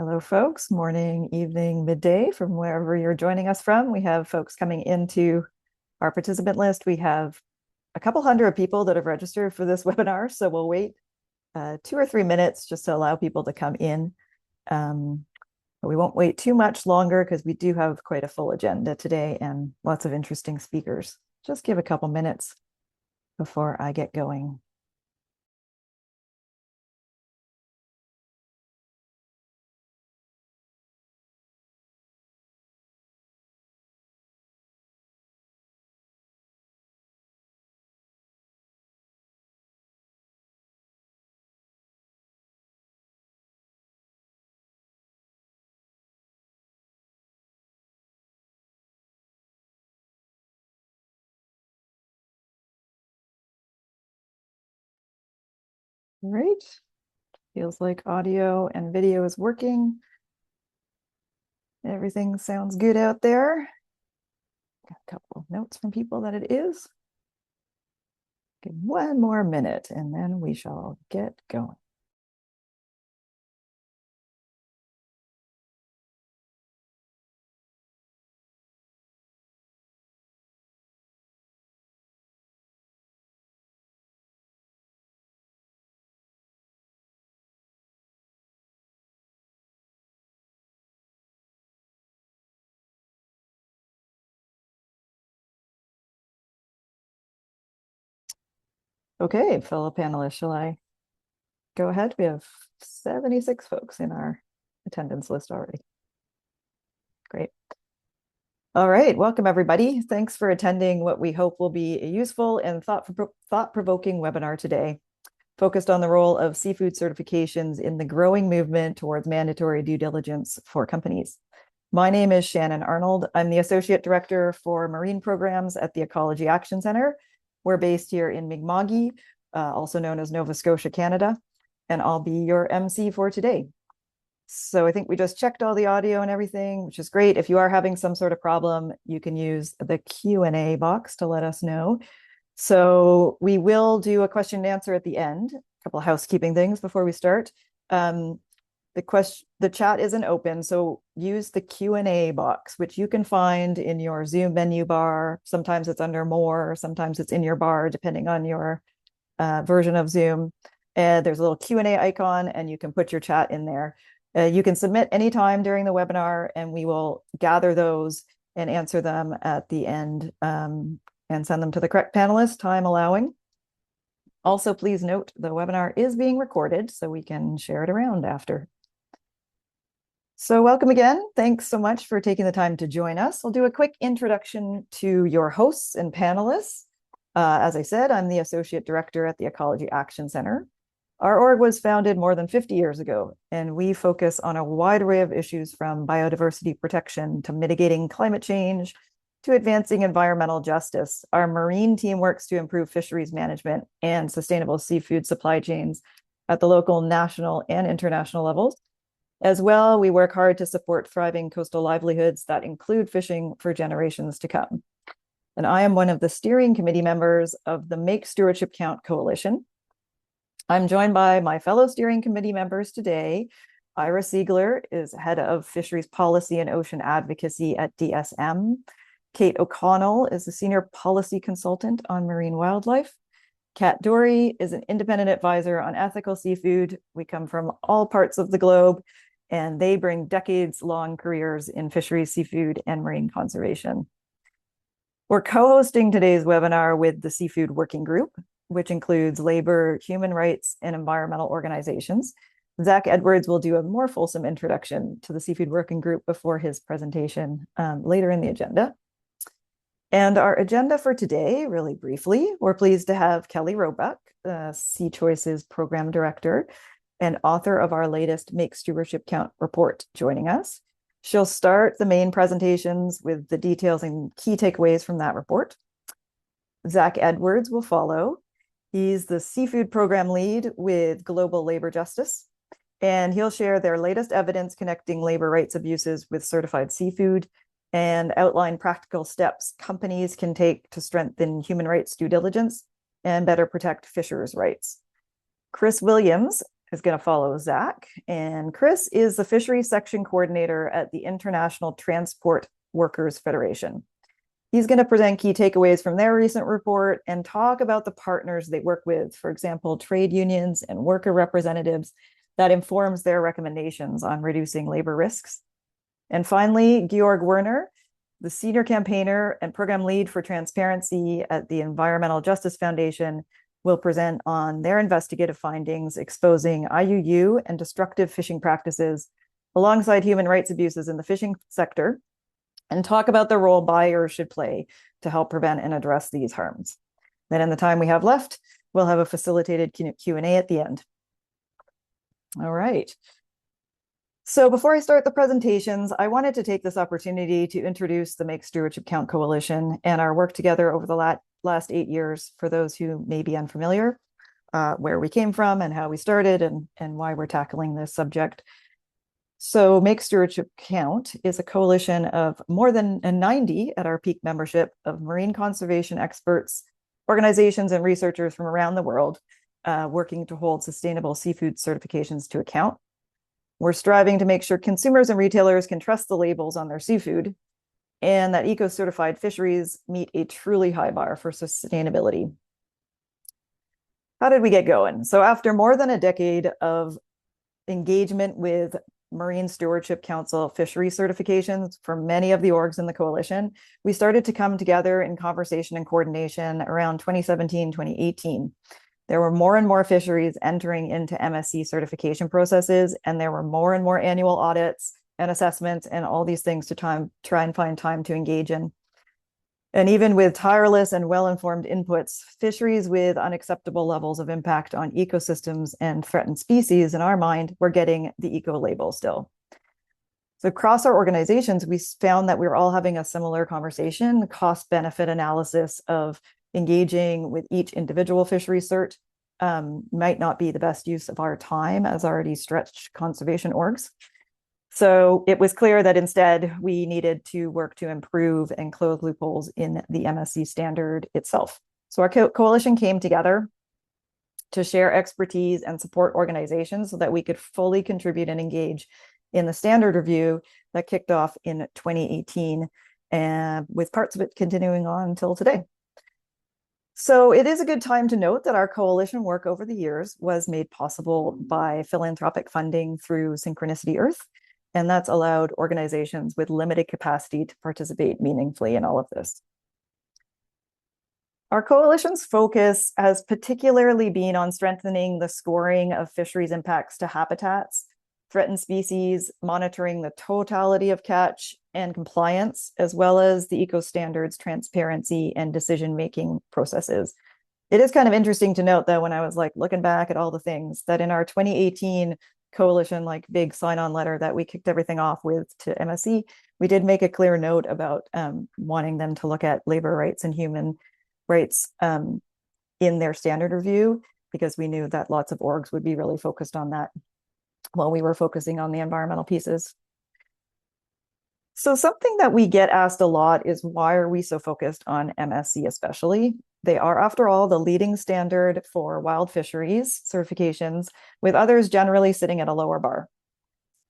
Hello, folks. Morning, evening, midday, from wherever you're joining us from. We have folks coming into our participant list. We have a couple hundred people that have registered for this webinar, so we'll wait 2 or 3 minutes just to allow people to come in. But we won't wait too much longer because we do have quite a full agenda today and lots of interesting speakers. Just give a couple minutes before I get going. Great. Feels like audio and video is working. Everything sounds good out there. Got a couple of notes from people that it is. Give one more minute and then we shall get going. Okay, fellow panelists, shall I go ahead? We have 76 folks in our attendance list already. Great. All right, welcome everybody. Thanks for attending what we hope will be a useful and thought-provoking webinar today, focused on the role of seafood certifications in the growing movement towards mandatory due diligence for companies. My name is Shannon Arnold. I'm the Associate Director for Marine Programs at the Ecology Action Centre. We're based here in Mi'kma'ki, also known as Nova Scotia, Canada, and I'll be your MC for today. So I think we just checked all the audio and everything, which is great. If you are having some sort of problem, you can use the Q&A box to let us know. So we will do a question and answer at the end. A couple of housekeeping things before we start. The chat isn't open, so use the Q&A box, which you can find in your Zoom menu bar. Sometimes it's under more, sometimes it's in your bar, depending on your version of Zoom. There's a little Q&A icon, and you can put your chat in there. You can submit anytime during the webinar, and we will gather those and answer them at the end and send them to the correct panelists, time allowing. Also, please note the webinar is being recorded, so we can share it around after. So welcome again. Thanks so much for taking the time to join us. I'll do a quick introduction to your hosts and panelists. As I said, I'm the Associate Director at the Ecology Action Centre. Our org was founded more than 50 years ago, and we focus on a wide array of issues from biodiversity protection to mitigating climate change to advancing environmental justice. Our marine team works to improve fisheries management and sustainable seafood supply chains at the local, national, and international levels. As well, we work hard to support thriving coastal livelihoods that include fishing for generations to come. And I am one of the steering committee members of the Make Stewardship Count Coalition. I'm joined by my fellow steering committee members today. Ira Siegler is head of fisheries policy and ocean advocacy at DSM. Kate O'Connell is the senior policy consultant on marine wildlife. Kat Dory is an independent advisor on ethical seafood. We come from all parts of the globe, and they bring decades-long careers in fisheries, seafood, and marine conservation. We're co-hosting today's webinar with the Seafood Working Group, which includes labor, human rights, and environmental organizations. Zach Edwards will do a more fulsome introduction to the Seafood Working Group before his presentation later in the agenda. And our agenda for today, really briefly, we're pleased to have Kelly Roebuck, Sea Choices Program Director and author of our latest Make Stewardship Count report, joining us. She'll start the main presentations with the details and key takeaways from that report. Zach Edwards will follow. He's the seafood program lead with Global Labor Justice, and he'll share their latest evidence connecting labor rights abuses with certified seafood and outline practical steps companies can take to strengthen human rights due diligence and better protect fishers' rights. Chris Williams is going to follow Zach, and Chris is the Fisheries Section Coordinator at the International Transport Workers Federation. He's going to present key takeaways from their recent report and talk about the partners they work with, for example, trade unions and worker representatives, that informs their recommendations on reducing labor risks. And finally, Georg Werner, the Senior Campaigner and Program Lead for Transparency at the Environmental Justice Foundation, will present on their investigative findings exposing IUU and destructive fishing practices alongside human rights abuses in the fishing sector, and talk about the role buyers should play to help prevent and address these harms. Then in the time we have left, we'll have a facilitated Q&A at the end. All right. So before I start the presentations, I wanted to take this opportunity to introduce the Make Stewardship Count Coalition and our work together over the last 8 years for those who may be unfamiliar, where we came from and how we started and why we're tackling this subject. So Make Stewardship Count is a coalition of more than 90 at our peak membership of marine conservation experts, organizations, and researchers from around the world working to hold sustainable seafood certifications to account. We're striving to make sure consumers and retailers can trust the labels on their seafood and that eco-certified fisheries meet a truly high bar for sustainability. How did we get going? So after more than a decade of engagement with Marine Stewardship Council fishery certifications for many of the orgs in the coalition, we started to come together in conversation and coordination around 2017, 2018. There were more and more fisheries entering into MSC certification processes, and there were more and more annual audits and assessments and all these things to try and find time to engage in. And even with tireless and well-informed inputs, fisheries with unacceptable levels of impact on ecosystems and threatened species, in our mind, were getting the eco label still. So across our organizations, we found that we were all having a similar conversation. The cost-benefit analysis of engaging with each individual fishery cert might not be the best use of our time as already stretched conservation orgs. So it was clear that instead we needed to work to improve and close loopholes in the MSC standard itself. So our coalition came together to share expertise and support organizations so that we could fully contribute and engage in the standard review that kicked off in 2018, and with parts of it continuing on until today. So it is a good time to note that our coalition work over the years was made possible by philanthropic funding through Synchronicity Earth, and that's allowed organizations with limited capacity to participate meaningfully in all of this. Our coalition's focus has particularly been on strengthening the scoring of fisheries impacts to habitats, threatened species, monitoring the totality of catch and compliance, as well as the eco standards, transparency, and decision-making processes. It is kind of interesting to note, though, when I was looking back at all the things, that in our 2018 coalition big sign-on letter that we kicked everything off with to MSC, we did make a clear note about wanting them to look at labor rights and human rights in their standard review, because we knew that lots of orgs would be really focused on that while we were focusing on the environmental pieces. So something that we get asked a lot is, why are we so focused on MSC especially? They are, after all, the leading standard for wild fisheries certifications, with others generally sitting at a lower bar.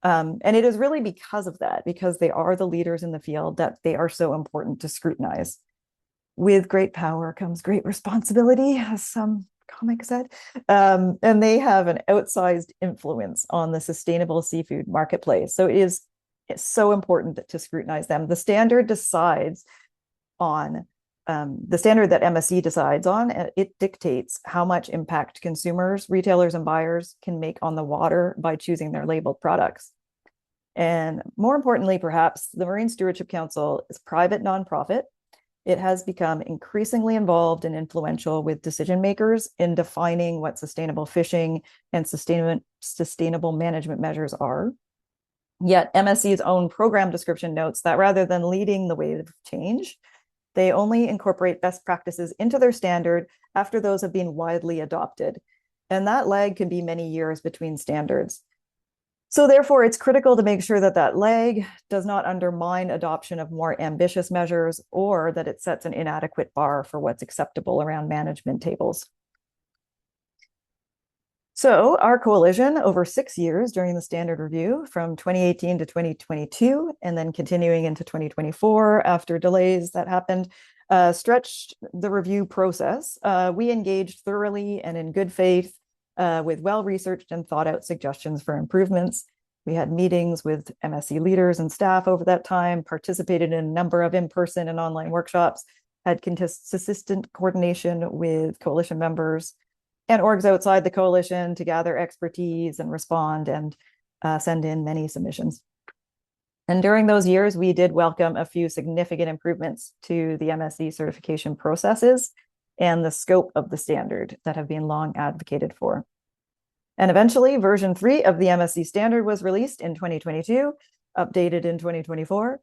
And it is really because of that, because they are the leaders in the field, that they are so important to scrutinize. With great power comes great responsibility, as some comic said. And they have an outsized influence on the sustainable seafood marketplace. So it's so important to scrutinize them. The standard decides on the standard that MSC decides on, it dictates how much impact consumers, retailers, and buyers can make on the water by choosing their labeled products. And more importantly, perhaps, the Marine Stewardship Council is a private nonprofit. It has become increasingly involved and influential with decision makers in defining what sustainable fishing and sustainable management measures are. Yet MSC's own program description notes that rather than leading the wave of change, they only incorporate best practices into their standard after those have been widely adopted. And that lag can be many years between standards. So therefore, it's critical to make sure that that lag does not undermine adoption of more ambitious measures, or that it sets an inadequate bar for what's acceptable around management tables. So our coalition over 6 years during the standard review from 2018 to 2022, and then continuing into 2024 after delays that happened, stretched the review process. We engaged thoroughly and in good faith with well-researched and thought out suggestions for improvements. We had meetings with MSC leaders and staff over that time, participated in a number of in-person and online workshops, had consistent coordination with coalition members and orgs outside the coalition to gather expertise and respond and send in many submissions. And during those years, we did welcome a few significant improvements to the MSC certification processes and the scope of the standard that have been long advocated for. And eventually, version 3 of the MSC standard was released in 2022, updated in 2024.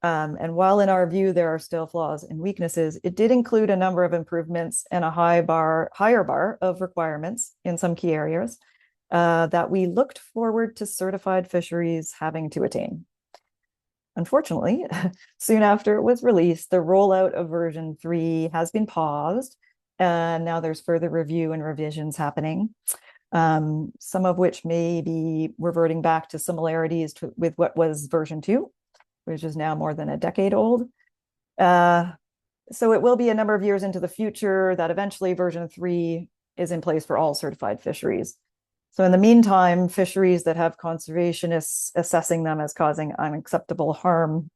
And while in our view, there are still flaws and weaknesses, it did include a number of improvements and a higher bar of requirements in some key areas that we looked forward to certified fisheries having to attain. Unfortunately, soon after it was released, the rollout of version 3 has been paused, and now there's further review and revisions happening, some of which may be reverting back to similarities with what was version 2, which is now more than a decade old. So it will be a number of years into the future that eventually version 3 is in place for all certified fisheries. So in the meantime, fisheries that have conservationists assessing them as causing unacceptable harm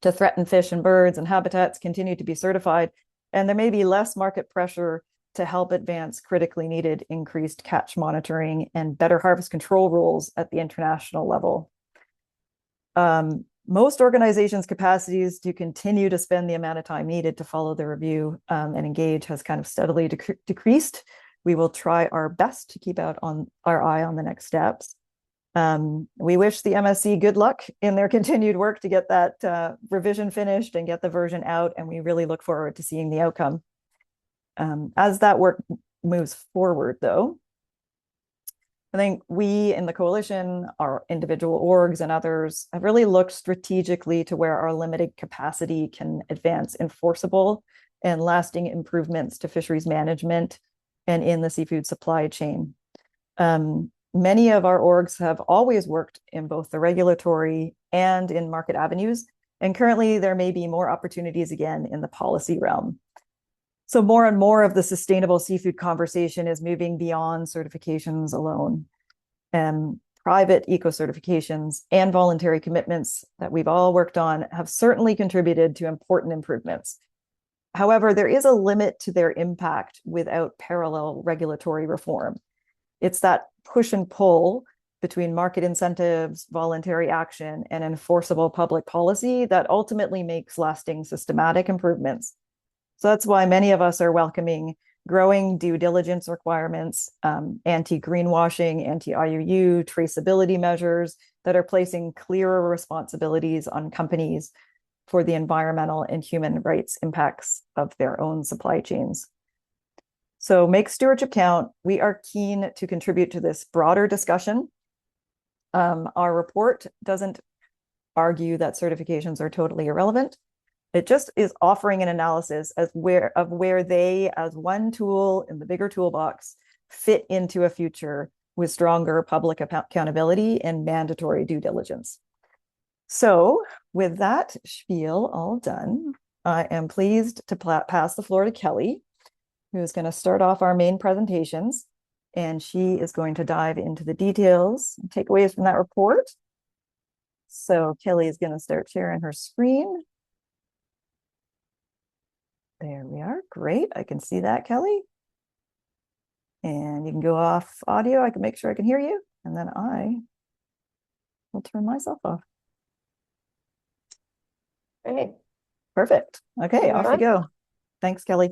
to threatened fish and birds and habitats continue to be certified, and there may be less market pressure to help advance critically needed increased catch monitoring and better harvest control rules at the international level. Most organizations' capacities to continue to spend the amount of time needed to follow the review and engage has kind of steadily decreased. We will try our best to keep our eye on the next steps. We wish the MSC good luck in their continued work to get that revision finished and get the version out, and we really look forward to seeing the outcome. As that work moves forward, though, I think we in the coalition, our individual orgs and others have really looked strategically to where our limited capacity can advance enforceable and lasting improvements to fisheries management and in the seafood supply chain. Many of our orgs have always worked in both the regulatory and in market avenues, and currently there may be more opportunities again in the policy realm. So more and more of the sustainable seafood conversation is moving beyond certifications alone. Private eco-certifications and voluntary commitments that we've all worked on have certainly contributed to important improvements. However, there is a limit to their impact without parallel regulatory reform. It's that push and pull between market incentives, voluntary action, and enforceable public policy that ultimately makes lasting systematic improvements. So that's why many of us are welcoming growing due diligence requirements, anti-greenwashing, anti-IUU, traceability measures that are placing clearer responsibilities on companies for the environmental and human rights impacts of their own supply chains. So make stewardship count. We are keen to contribute to this broader discussion. Our report doesn't argue that certifications are totally irrelevant. It just is offering an analysis of where they, as one tool in the bigger toolbox, fit into a future with stronger public accountability and mandatory due diligence. So with that spiel all done, I am pleased to pass the floor to Kelly, who's going to start off our main presentations, and she is going to dive into the details and takeaways from that report. So Kelly is going to start sharing her screen. There we are. Great. I can see that, Kelly. And you can go off audio. I can make sure I can hear you. And then I will turn myself off. Great. Perfect. Okay, off you go. Thanks, Kelly.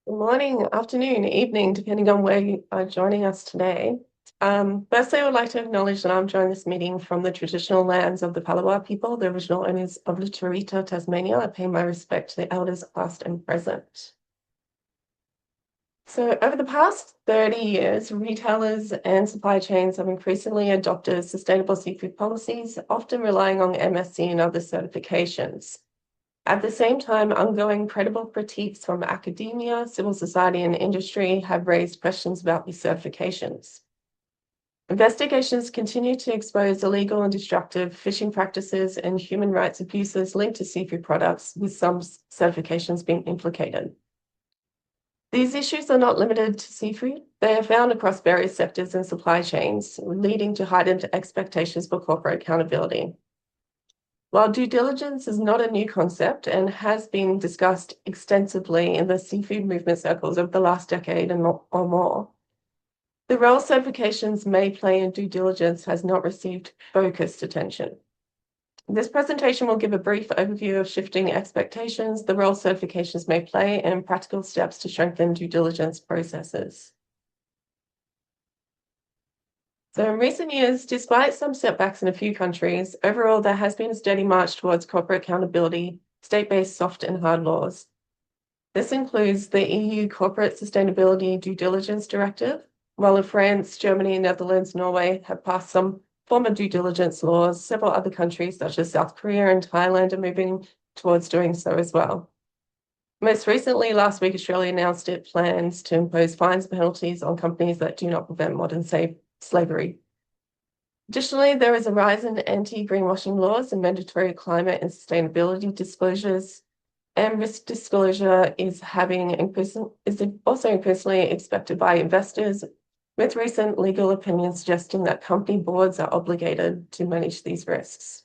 Good morning, afternoon, evening, depending on where you are joining us today. Firstly, I would like to acknowledge that I'm joining this meeting from the traditional lands of the Palawa people, the original owners of Lutruwita, Tasmania. I pay my respect to the elders past and present. So over the past 30 years, retailers and supply chains have increasingly adopted sustainable seafood policies, often relying on MSC and other certifications. At the same time, ongoing credible critiques from academia, civil society, and industry have raised questions about these certifications. Investigations continue to expose illegal and destructive fishing practices and human rights abuses linked to seafood products, with some certifications being implicated. These issues are not limited to seafood. They are found across various sectors and supply chains, leading to heightened expectations for corporate accountability. While due diligence is not a new concept and has been discussed extensively in the seafood movement circles over the last decade or more, the role certifications may play in due diligence has not received focused attention. This presentation will give a brief overview of shifting expectations, the role certifications may play, and practical steps to strengthen due diligence processes. So in recent years, despite some setbacks in a few countries, overall there has been a steady march towards corporate accountability, state-based soft and hard laws. This includes the EU Corporate Sustainability Due Diligence Directive, while in France, Germany, Netherlands, Norway have passed some former due diligence laws. Several other countries, such as South Korea and Thailand, are moving towards doing so as well. Most recently, last week, Australia announced it plans to impose fines and penalties on companies that do not prevent modern slavery. Additionally, there is a rise in anti-greenwashing laws and mandatory climate and sustainability disclosures, and risk disclosure is also increasingly expected by investors, with recent legal opinions suggesting that company boards are obligated to manage these risks.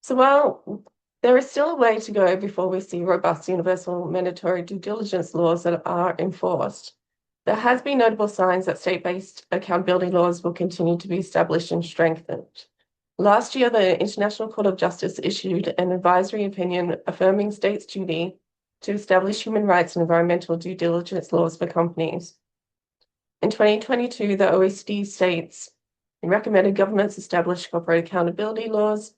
So while there is still a way to go before we see robust universal mandatory due diligence laws that are enforced, there has been notable signs that state-based accountability laws will continue to be established and strengthened. Last year, the International Court of Justice issued an advisory opinion affirming states' duty to establish human rights and environmental due diligence laws for companies. In 2022, the OECD states recommended governments establish corporate accountability laws.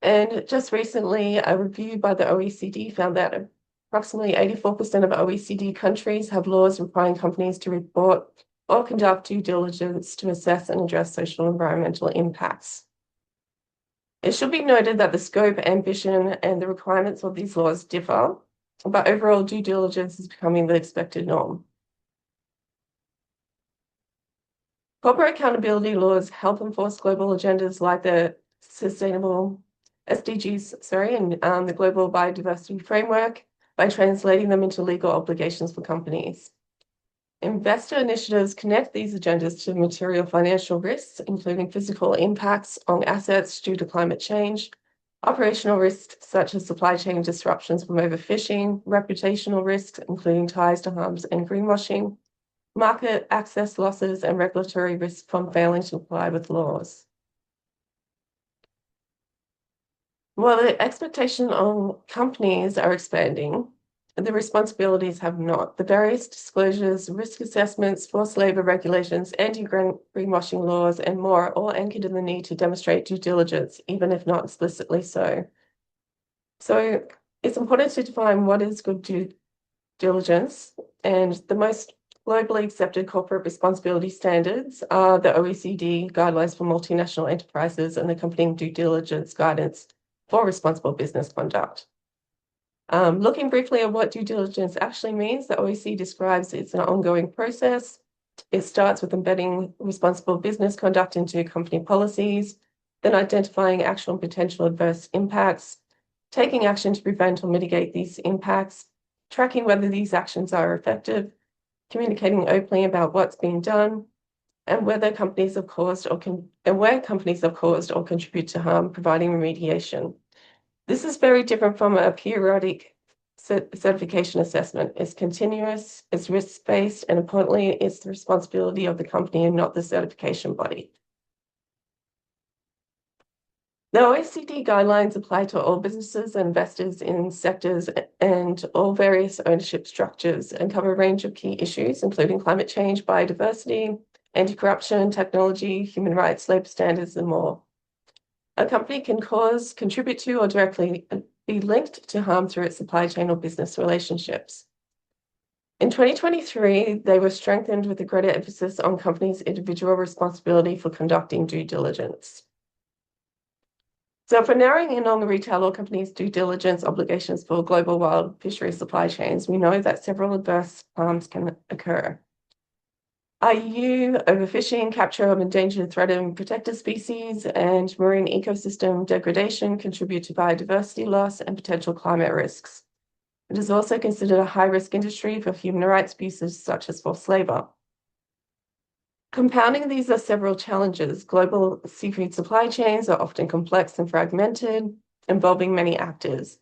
And just recently, a review by the OECD found that approximately 84% of OECD countries have laws requiring companies to report or conduct due diligence to assess and address social and environmental impacts. It should be noted that the scope, ambition, and the requirements of these laws differ, but overall due diligence is becoming the expected norm. Corporate accountability laws help enforce global agendas like the sustainable SDGs, and the Global Biodiversity Framework by translating them into legal obligations for companies. Investor initiatives connect these agendas to material financial risks, including physical impacts on assets due to climate change, operational risks such as supply chain disruptions from overfishing, reputational risks, including ties to harms and greenwashing, market access losses, and regulatory risks from failing to comply with laws. While the expectation on companies are expanding, the responsibilities have not. The various disclosures, risk assessments, forced labor regulations, anti-greenwashing laws, and more are all anchored in the need to demonstrate due diligence, even if not explicitly so. So it's important to define what is good due diligence, and the most globally accepted corporate responsibility standards are the OECD guidelines for multinational enterprises and accompanying due diligence guidance for responsible business conduct. Looking briefly at what due diligence actually means, the OECD describes it's an ongoing process. It starts with embedding responsible business conduct into company policies, then identifying actual and potential adverse impacts, taking action to prevent or mitigate these impacts, tracking whether these actions are effective, communicating openly about what's being done, and whether companies have caused or where companies have caused or contribute to harm, providing remediation. This is very different from a periodic certification assessment. It's continuous, it's risk-based, and importantly, it's the responsibility of the company and not the certification body. The OECD guidelines apply to all businesses and investors in sectors and all various ownership structures and cover a range of key issues, including climate change, biodiversity, anti-corruption, technology, human rights, labor standards, and more. A company can cause, contribute to, or directly be linked to harm through its supply chain or business relationships. In 2023, they were strengthened with a greater emphasis on companies' individual responsibility for conducting due diligence. So if we're narrowing in on the retail or companies' due diligence obligations for global wild fishery supply chains, we know that several adverse harms can occur. IUU, overfishing, capture of endangered, threatened, and protected species, and marine ecosystem degradation contribute to biodiversity loss and potential climate risks. It is also considered a high-risk industry for human rights abuses such as forced labor. Compounding these are several challenges. Global seafood supply chains are often complex and fragmented, involving many actors.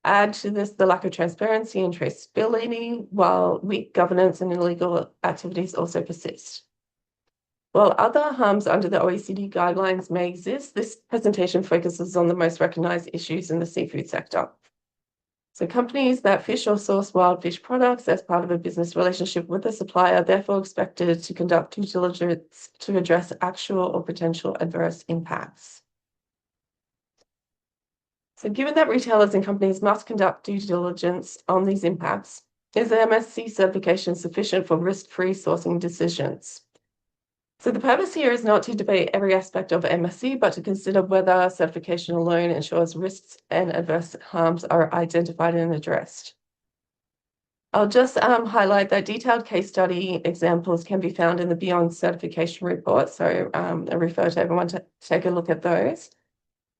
Add to this the lack of transparency and traceability, while weak governance and illegal activities also persist. While other harms under the OECD guidelines may exist, this presentation focuses on the most recognized issues in the seafood sector. So companies that fish or source wild fish products as part of a business relationship with a supplier are therefore expected to conduct due diligence to address actual or potential adverse impacts. So given that retailers and companies must conduct due diligence on these impacts, is the MSC certification sufficient for risk-free sourcing decisions? So the purpose here is not to debate every aspect of MSC, but to consider whether certification alone ensures risks and adverse harms are identified and addressed. I'll just highlight that detailed case study examples can be found in the Beyond Certification report, so I refer to everyone to take a look at those.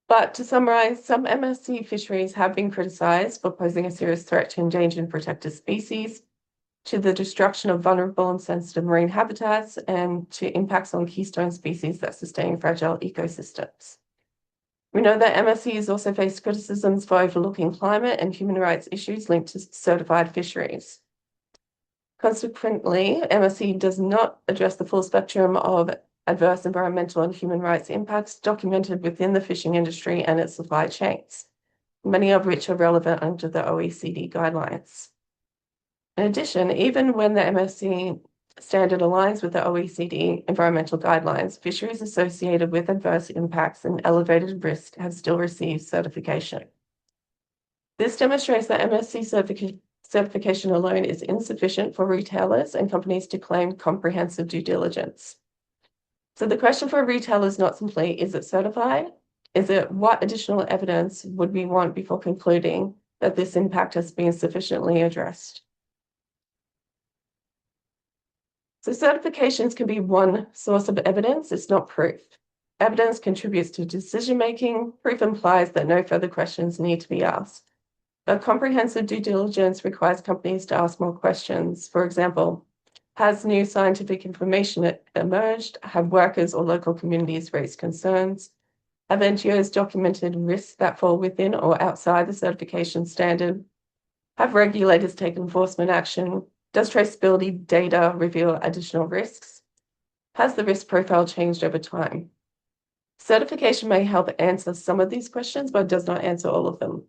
But to summarize, some MSC fisheries have been criticized for posing a serious threat to endangered and protected species, to the destruction of vulnerable and sensitive marine habitats, and to impacts on keystone species that sustain fragile ecosystems. We know that MSC has also faced criticisms for overlooking climate and human rights issues linked to certified fisheries. Consequently, MSC does not address the full spectrum of adverse environmental and human rights impacts documented within the fishing industry and its supply chains, many of which are relevant under the OECD guidelines. In addition, even when the MSC standard aligns with the OECD environmental guidelines, fisheries associated with adverse impacts and elevated risk have still received certification. This demonstrates that MSC certification alone is insufficient for retailers and companies to claim comprehensive due diligence. So the question for a retailer is not simply, is it certified? Is it what additional evidence would we want before concluding that this impact has been sufficiently addressed? So certifications can be one source of evidence, it's not proof. Evidence contributes to decision-making. Proof implies that no further questions need to be asked. But comprehensive due diligence requires companies to ask more questions. For example, has new scientific information emerged? Have workers or local communities raised concerns? Have NGOs documented risks that fall within or outside the certification standard? Have regulators taken enforcement action? Does traceability data reveal additional risks? Has the risk profile changed over time? Certification may help answer some of these questions, but does not answer all of them.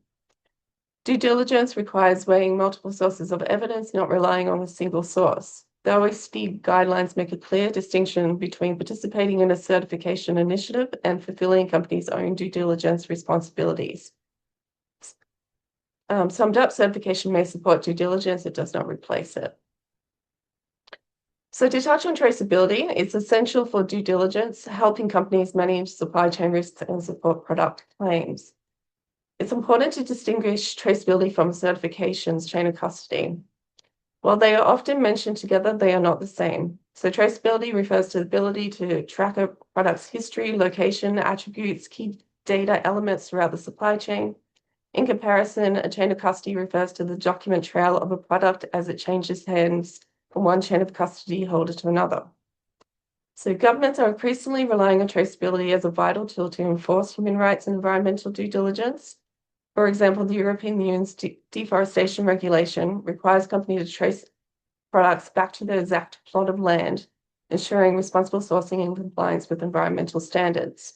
Due diligence requires weighing multiple sources of evidence, not relying on a single source. The OECD guidelines make a clear distinction between participating in a certification initiative and fulfilling a company's own due diligence responsibilities. Summed up, certification may support due diligence, it does not replace it. So to touch on traceability, it's essential for due diligence, helping companies manage supply chain risks and support product claims. It's important to distinguish traceability from certification's chain of custody. While they are often mentioned together, they are not the same. So traceability refers to the ability to track a product's history, location, attributes, key data elements throughout the supply chain. In comparison, a chain of custody refers to the document trail of a product as it changes hands from one chain of custody holder to another. So governments are increasingly relying on traceability as a vital tool to enforce human rights and environmental due diligence. For example, the European Union's deforestation regulation requires companies to trace products back to the exact plot of land, ensuring responsible sourcing and compliance with environmental standards.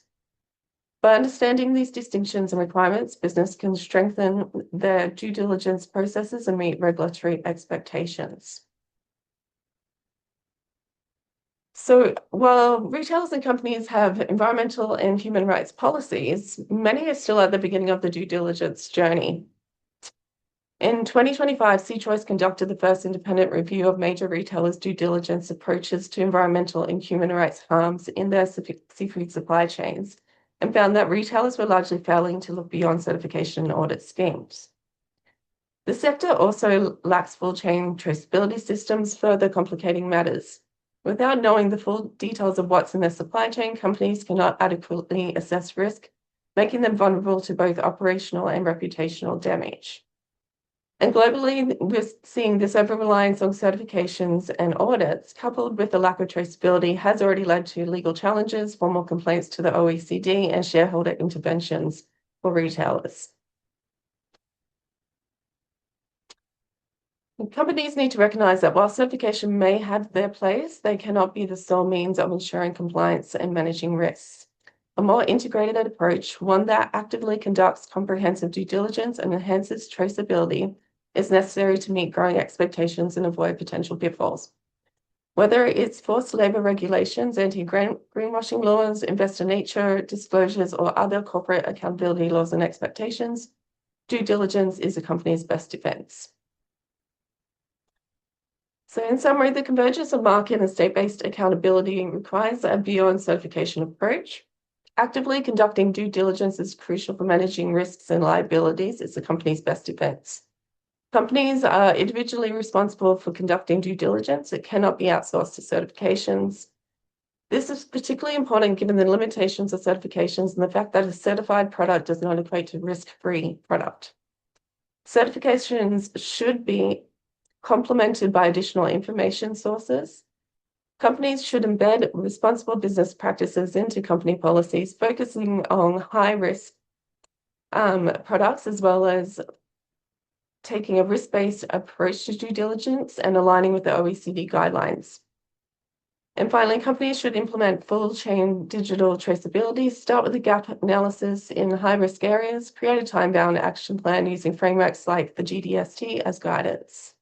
By understanding these distinctions and requirements, business can strengthen their due diligence processes and meet regulatory expectations. So while retailers and companies have environmental and human rights policies, many are still at the beginning of the due diligence journey. In 2025, CChoice conducted the first independent review of major retailers' due diligence approaches to environmental and human rights harms in their seafood supply chains and found that retailers were largely failing to look beyond certification and audit schemes. The sector also lacks full chain traceability systems, further complicating matters. Without knowing the full details of what's in their supply chain, companies cannot adequately assess risk, making them vulnerable to both operational and reputational damage. And globally, we're seeing this over-reliance on certifications and audits, coupled with the lack of traceability, has already led to legal challenges, formal complaints to the OECD, and shareholder interventions for retailers. Companies need to recognize that while certification may have their place, they cannot be the sole means of ensuring compliance and managing risks. A more integrated approach, one that actively conducts comprehensive due diligence and enhances traceability, is necessary to meet growing expectations and avoid potential pitfalls. Whether it's forced labor regulations, anti-greenwashing laws, investor nature disclosures, or other corporate accountability laws and expectations, due diligence is a company's best defense. So in summary, the convergence of market and state-based accountability requires a beyond certification approach. Actively conducting due diligence is crucial for managing risks and liabilities. It's the company's best defense. Companies are individually responsible for conducting due diligence. It cannot be outsourced to certifications. This is particularly important given the limitations of certifications and the fact that a certified product does not equate to risk-free product. Certifications should be complemented by additional information sources. Companies should embed responsible business practices into company policies, focusing on high-risk products, as well as taking a risk-based approach to due diligence and aligning with the OECD guidelines. And finally, companies should implement full-chain digital traceability, start with a gap analysis in high-risk areas, create a time-bound action plan using frameworks like the GDST as guidance.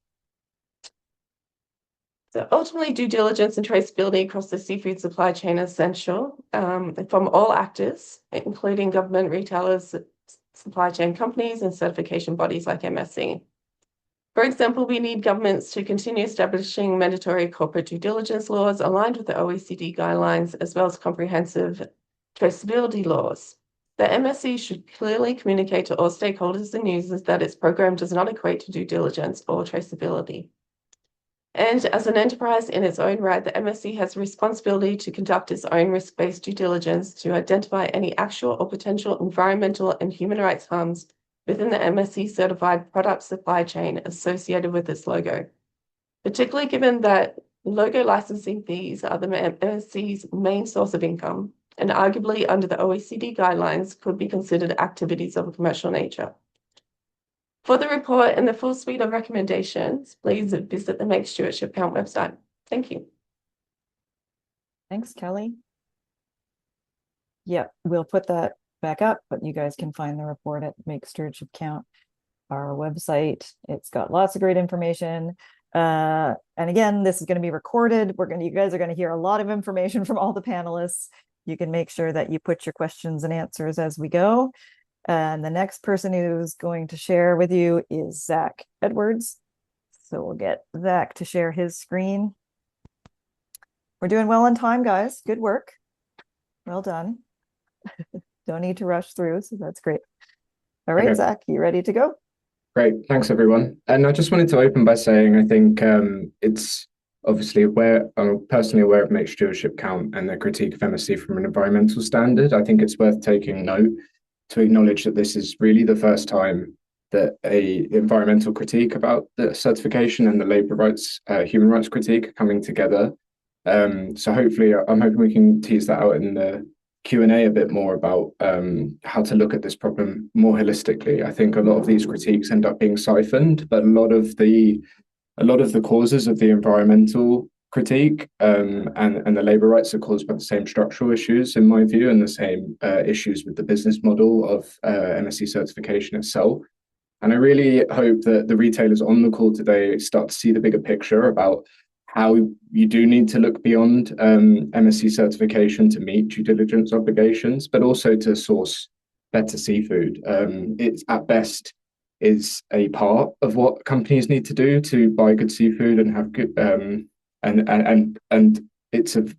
So ultimately, due diligence and traceability across the seafood supply chain is essential from all actors, including government, retailers, supply chain companies, and certification bodies like MSC. For example, we need governments to continue establishing mandatory corporate due diligence laws aligned with the OECD guidelines, as well as comprehensive traceability laws. The MSC should clearly communicate to all stakeholders and users that its program does not equate to due diligence or traceability. And as an enterprise in its own right, the MSC has a responsibility to conduct its own risk-based due diligence to identify any actual or potential environmental and human rights harms within the MSC certified product supply chain associated with its logo, particularly given that logo licensing fees are the MSC's main source of income, and arguably under the OECD guidelines could be considered activities of a commercial nature. For the report and the full suite of recommendations, please visit the Make Stewardship Count website. Thank you. Thanks, Kelly. Yeah, we'll put that back up, but you guys can find the report at Make Stewardship Count, our website. It's got lots of great information. And again, this is going to be recorded. You guys are going to hear a lot of information from all the panelists. You can make sure that you put your questions and answers as we go. And the next person who's going to share with you is Zach Edwards. So we'll get Zach to share his screen. We're doing well on time, guys. Good work. Well done. Don't need to rush through, so that's great. All right, okay. Zach, you ready to go? Great. Thanks, everyone. And I just wanted to open by saying I think it's obviously I'm personally aware of Make Stewardship Count and the critique of MSC from an environmental standard. I think it's worth taking note to acknowledge that this is really the first time that a environmental critique about the certification and the labor rights, human rights critique are coming together. So hopefully, I'm hoping we can tease that out in the Q&A a bit more about how to look at this problem more holistically. I think a lot of these critiques end up being siphoned, but a lot of the causes of the environmental critique and the labor rights are caused by the same structural issues, in my view, and the same issues with the business model of MSC certification itself. And I really hope that the retailers on the call today start to see the bigger picture about how you do need to look beyond MSC certification to meet due diligence obligations, but also to source better seafood. It's at best is a part of what companies need to do to buy good seafood and have good and it's and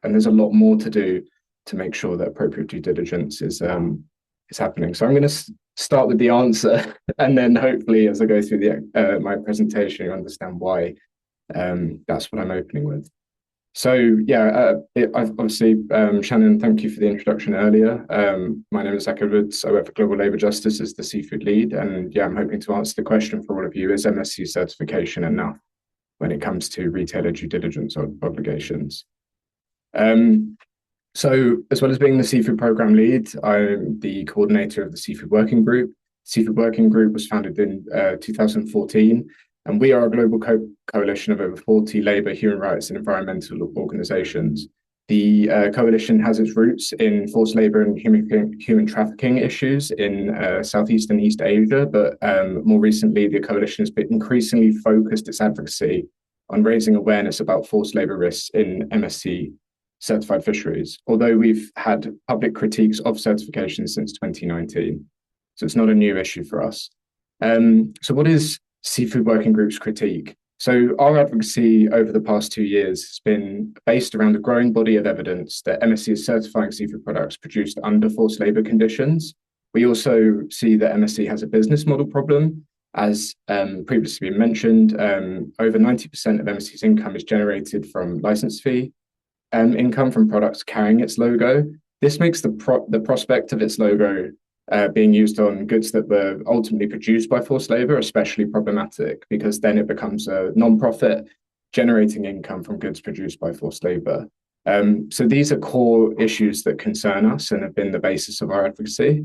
there's a lot more to do make sure that appropriate due diligence is happening. So I'm going to start with the answer, and then hopefully as I go through the my presentation, you understand why that's what I'm opening with. So yeah, I've obviously, Shannon, thank you for the introduction earlier. My name is Zach Edwards. I work for Global Labour Justice as the seafood lead, and yeah, I'm hoping to answer the question for all of you: is MSC certification enough when it comes to retailer due diligence obligations? So as well as being the seafood program lead, I'm the coordinator of the Seafood Working Group. Seafood Working Group was founded in 2014, and we are a global coalition of over 40 labour, human rights and environmental organisations. The coalition has its roots in forced labour and human trafficking issues in Southeast and East Asia, but more recently, the coalition has been increasingly focused its advocacy on raising awareness about forced labour risks in MSC certified fisheries, although we've had public critiques of certification since 2019. So it's not a new issue for us. So what is Seafood Working Group's critique? So our advocacy over the past 2 years has been based around a growing body of evidence that MSC is certifying seafood products produced under forced labour conditions. We also see that MSC has a business model problem. As previously been mentioned, over 90% of MSC's income is generated from license fee income from products carrying its logo. This makes the prospect of its logo being used on goods that were ultimately produced by forced labour especially problematic, because then it becomes a non-profit generating income from goods produced by forced labour. So these are core issues that concern us and have been the basis of our advocacy.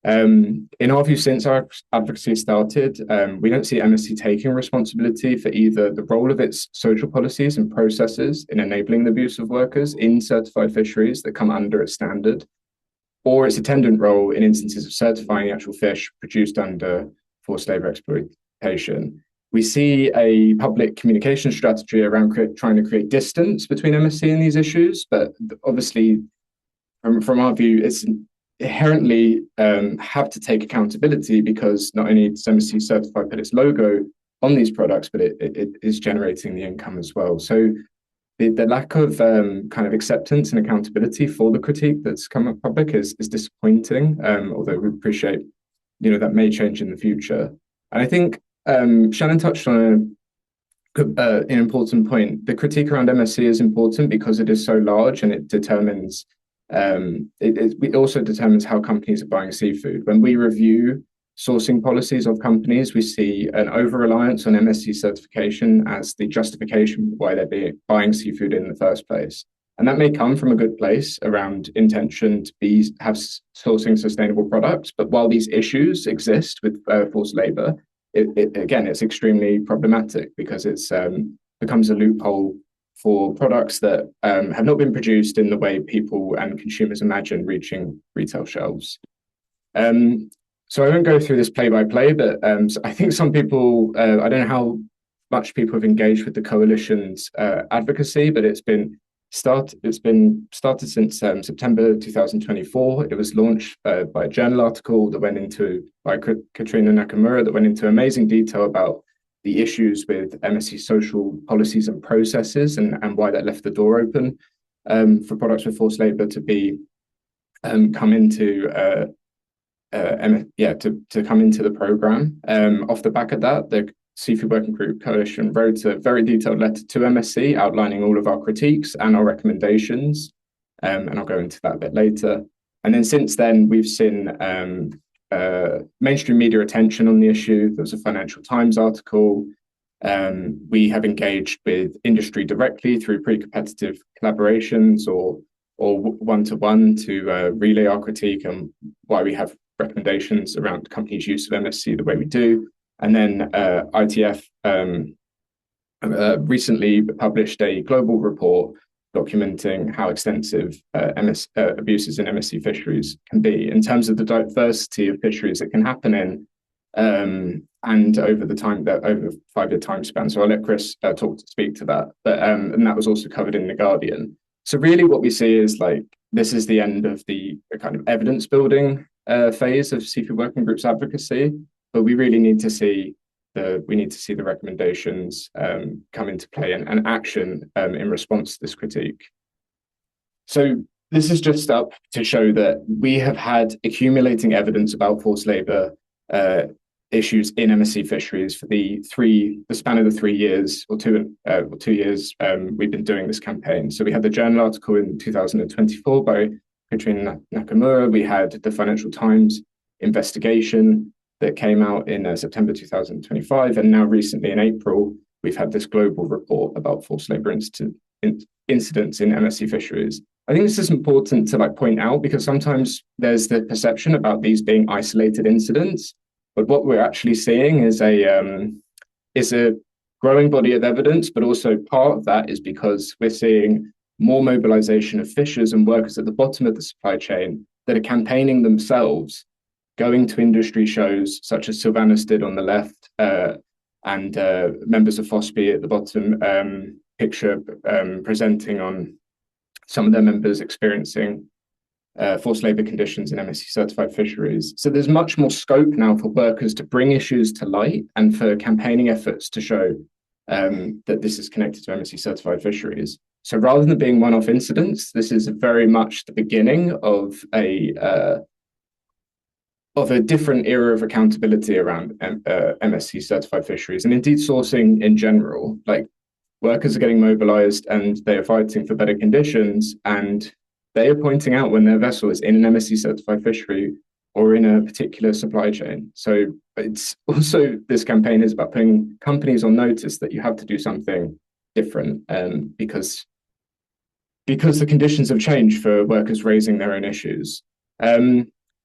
In our view, since our advocacy started, we don't see MSC taking responsibility for either the role of its social policies and processes in enabling the abuse of workers in certified fisheries that come under its standard, or its attendant role in instances of certifying actual fish produced under forced labour exploitation. We see a public communication strategy around trying to create distance between MSC and these issues, but obviously, from our view, it's inherently have to take accountability, because not only does MSC certify put its logo on these products, but it is generating the income as well. So the lack of kind of acceptance and accountability for the critique that's come up public is disappointing, although we appreciate, that may change in the future. And I think Shannon touched on an important point. The critique around MSC is important because it is so large, and it determines it also determines how companies are buying seafood. When we review sourcing policies of companies, we see an over-reliance on MSC certification as the justification for why they're buying seafood in the first place. And that may come from a good place around intention to have sourcing sustainable products. But while these issues exist with forced labour, again, it's extremely problematic, because it's becomes a loophole for products that have not been produced in the way people and consumers imagine reaching retail shelves. So I won't go through this play by play, but I think some people, I don't know how much people have engaged with the coalition's advocacy, but it's been started since September 2024. It was launched by a journal article that went into, by Katrina Nakamura, that went into amazing detail about the issues with MSC social policies and processes, and why that left the door open for products with forced labour to be come into the program. Off the back of that, the Seafood Working Group Coalition wrote a very detailed letter to MSC outlining all of our critiques and our recommendations, and I'll go into that a bit later. And then since then, we've seen mainstream media attention on the issue. There was a Financial Times article. We have engaged with industry directly through pre-competitive collaborations or one-to-one to relay our critique and why we have recommendations around companies' use of MSC the way we do. And then ITF recently published a global report documenting how extensive abuses in MSC fisheries can be in terms of the diversity of fisheries that can happen in, and over the 5-year time span. So I'll let Chris speak to that. But and that was also covered in The Guardian. So really what we see is this is the end of the kind of evidence building phase of Seafood Working Group's advocacy, but we really need to see the recommendations come into play and action in response to this critique. So This is just up to show that we have had accumulating evidence about forced labor issues in MSC fisheries for the span of the 3 years or 2 years we've been doing this campaign. So we had the journal article in 2024 by Katrina Nakamura. We had the Financial Times investigation that came out in September 2025, and now recently in April we've had this global report about forced labor incidents in MSC fisheries. I think this is important to point out because sometimes there's the perception about these being isolated incidents, but what we're actually seeing is a growing body of evidence, but also part of that is because we're seeing more mobilization of fishers and workers at the bottom of the supply chain that are campaigning themselves, going to industry shows such as Sylvanas did on the left, and members of FOSPI at the bottom picture presenting on some of their members experiencing forced labor conditions in MSC certified fisheries. So there's much more scope now for workers to bring issues to light and for campaigning efforts to show that this is connected to MSC certified fisheries. So rather than being one-off incidents, this is very much the beginning of a different era of accountability around MSC certified fisheries, and indeed sourcing in general. Workers are getting mobilized and they are fighting for better conditions, and they are pointing out when their vessel is in an MSC certified fishery or in a particular supply chain. So it's also, this campaign is about putting companies on notice that you have to do something different, because the conditions have changed for workers raising their own issues.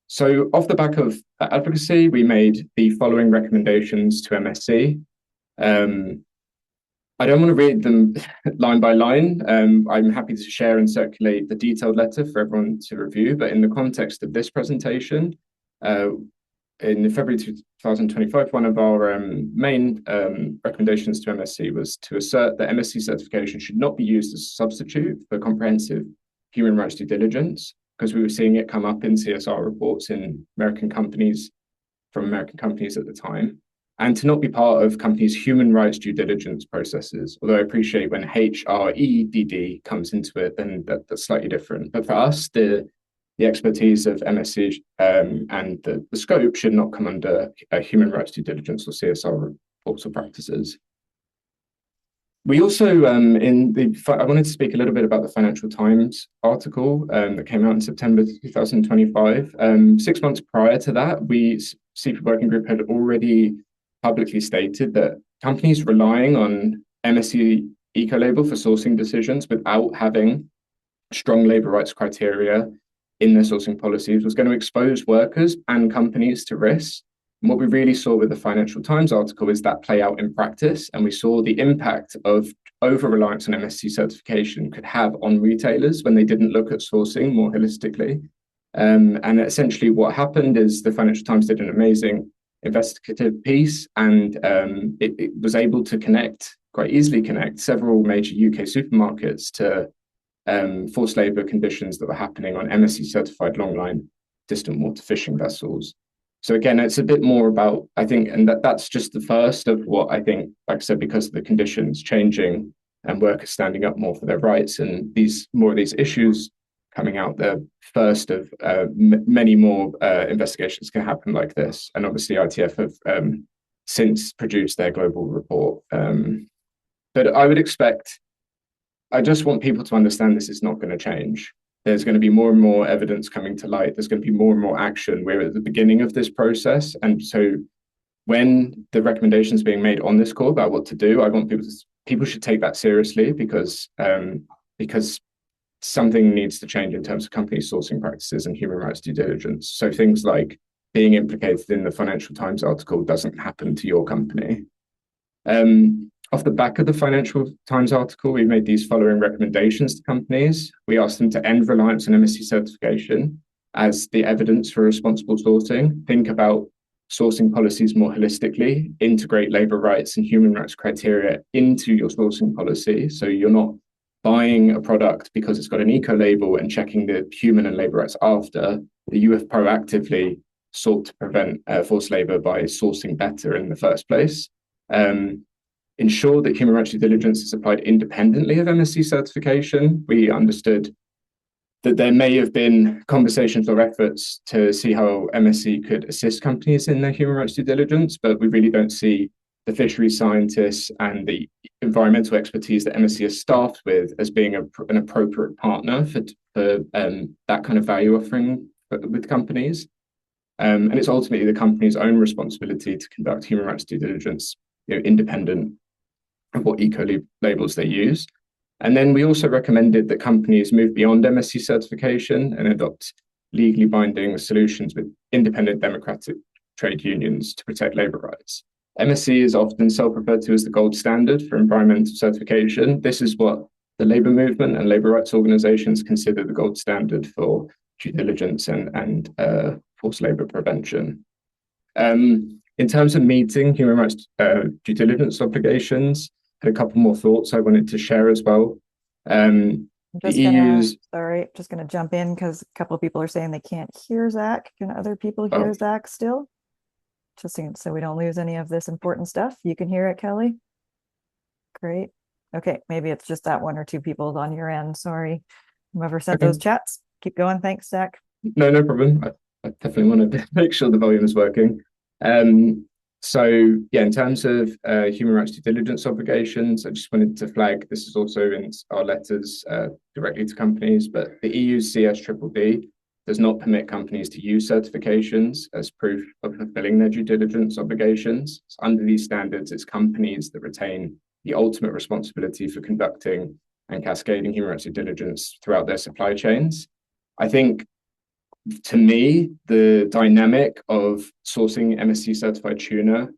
So off the back of that advocacy, we made the following recommendations to MSC. I don't want to read them line by line. I'm happy to share and circulate the detailed letter for everyone to review, but in the context of this presentation, in February 2025, one of our main recommendations to MSC was to assert that MSC certification should not be used as a substitute for comprehensive human rights due diligence, because we were seeing it come up in CSR reports in American companies, from American companies at the time, and to not be part of companies' human rights due diligence processes. Although I appreciate when HREDD comes into it, then that's slightly different. But for us, the expertise of MSC and the scope should not come under human rights due diligence or CSR reports or practices. We also, I wanted to speak a little bit about the Financial Times article that came out in September 2025. 6 months prior to that, CP Working Group had already publicly stated that companies relying on MSC eco-label for sourcing decisions without having strong labour rights criteria in their sourcing policies was going to expose workers and companies to risks. And what we really saw with the Financial Times article is that play out in practice, and we saw the impact of over-reliance on MSC certification could have on retailers when they didn't look at sourcing more holistically. And essentially what happened is the Financial Times did an amazing investigative piece, and it was able to quite easily connect several major UK supermarkets to forced labour conditions that were happening on MSC certified longline distant water fishing vessels. So again, it's a bit more about, I think, and that's just the first of what I think, like I said, because of the conditions changing and workers standing up more for their rights and more of these issues coming out, the first of many more investigations can happen like this. And obviously ITF have since produced their global report. But I just want people to understand this is not going to change. There's going to be more and more evidence coming to light. There's going to be more and more action. We're at the beginning of this process. And so when the recommendations being made on this call about what to do, I want people should take that seriously, because something needs to change in terms of company sourcing practices and human rights due diligence. So things like being implicated in the Financial Times article doesn't happen to your company. Off the back of the Financial Times article, we made these following recommendations to companies. We asked them to end reliance on MSC certification as the evidence for responsible sourcing. Think about sourcing policies more holistically, integrate labour rights and human rights criteria into your sourcing policy. So you're not buying a product because it's got an eco label and checking the human and labour rights after. You have proactively sought to prevent forced labour by sourcing better in the first place. Ensure that human rights due diligence is applied independently of MSC certification. We understood that there may have been conversations or efforts to see how MSC could assist companies in their human rights due diligence, but we really don't see the fisheries scientists and the environmental expertise that MSC is staffed with as being an appropriate partner for that kind of value offering with companies. And it's ultimately the company's own responsibility to conduct human rights due diligence, independent of what labels they use. And then we also recommended that companies move beyond MSC certification and adopt legally binding solutions with independent democratic trade unions to protect labor rights. MSC is often self-referred to as the gold standard for environmental certification. This is what the labor movement and labor rights organizations consider the gold standard for due diligence and forced labor prevention. In terms of meeting human rights due diligence obligations, I had a couple more thoughts I wanted to share as well. Just gonna jump in because a couple of people are saying they can't hear Zach. Can other people hear Zach still? Just so we don't lose any of this important stuff. You can hear it, Kelly? Great. Okay, maybe it's just that one or two people on your end. Sorry. Whoever sent those chats. Keep going. Thanks, Zach. No problem. I definitely want to make sure the volume is working. So yeah, in terms of human rights due diligence obligations, I just wanted to flag, this is also in our letters directly to companies, but the EU's CSDDD does not permit companies to use certifications as proof of fulfilling their due diligence obligations. So under these standards, it's companies that retain the ultimate responsibility for conducting and cascading human rights due diligence throughout their supply chains. I think, to me, the dynamic of sourcing MSC certified tuna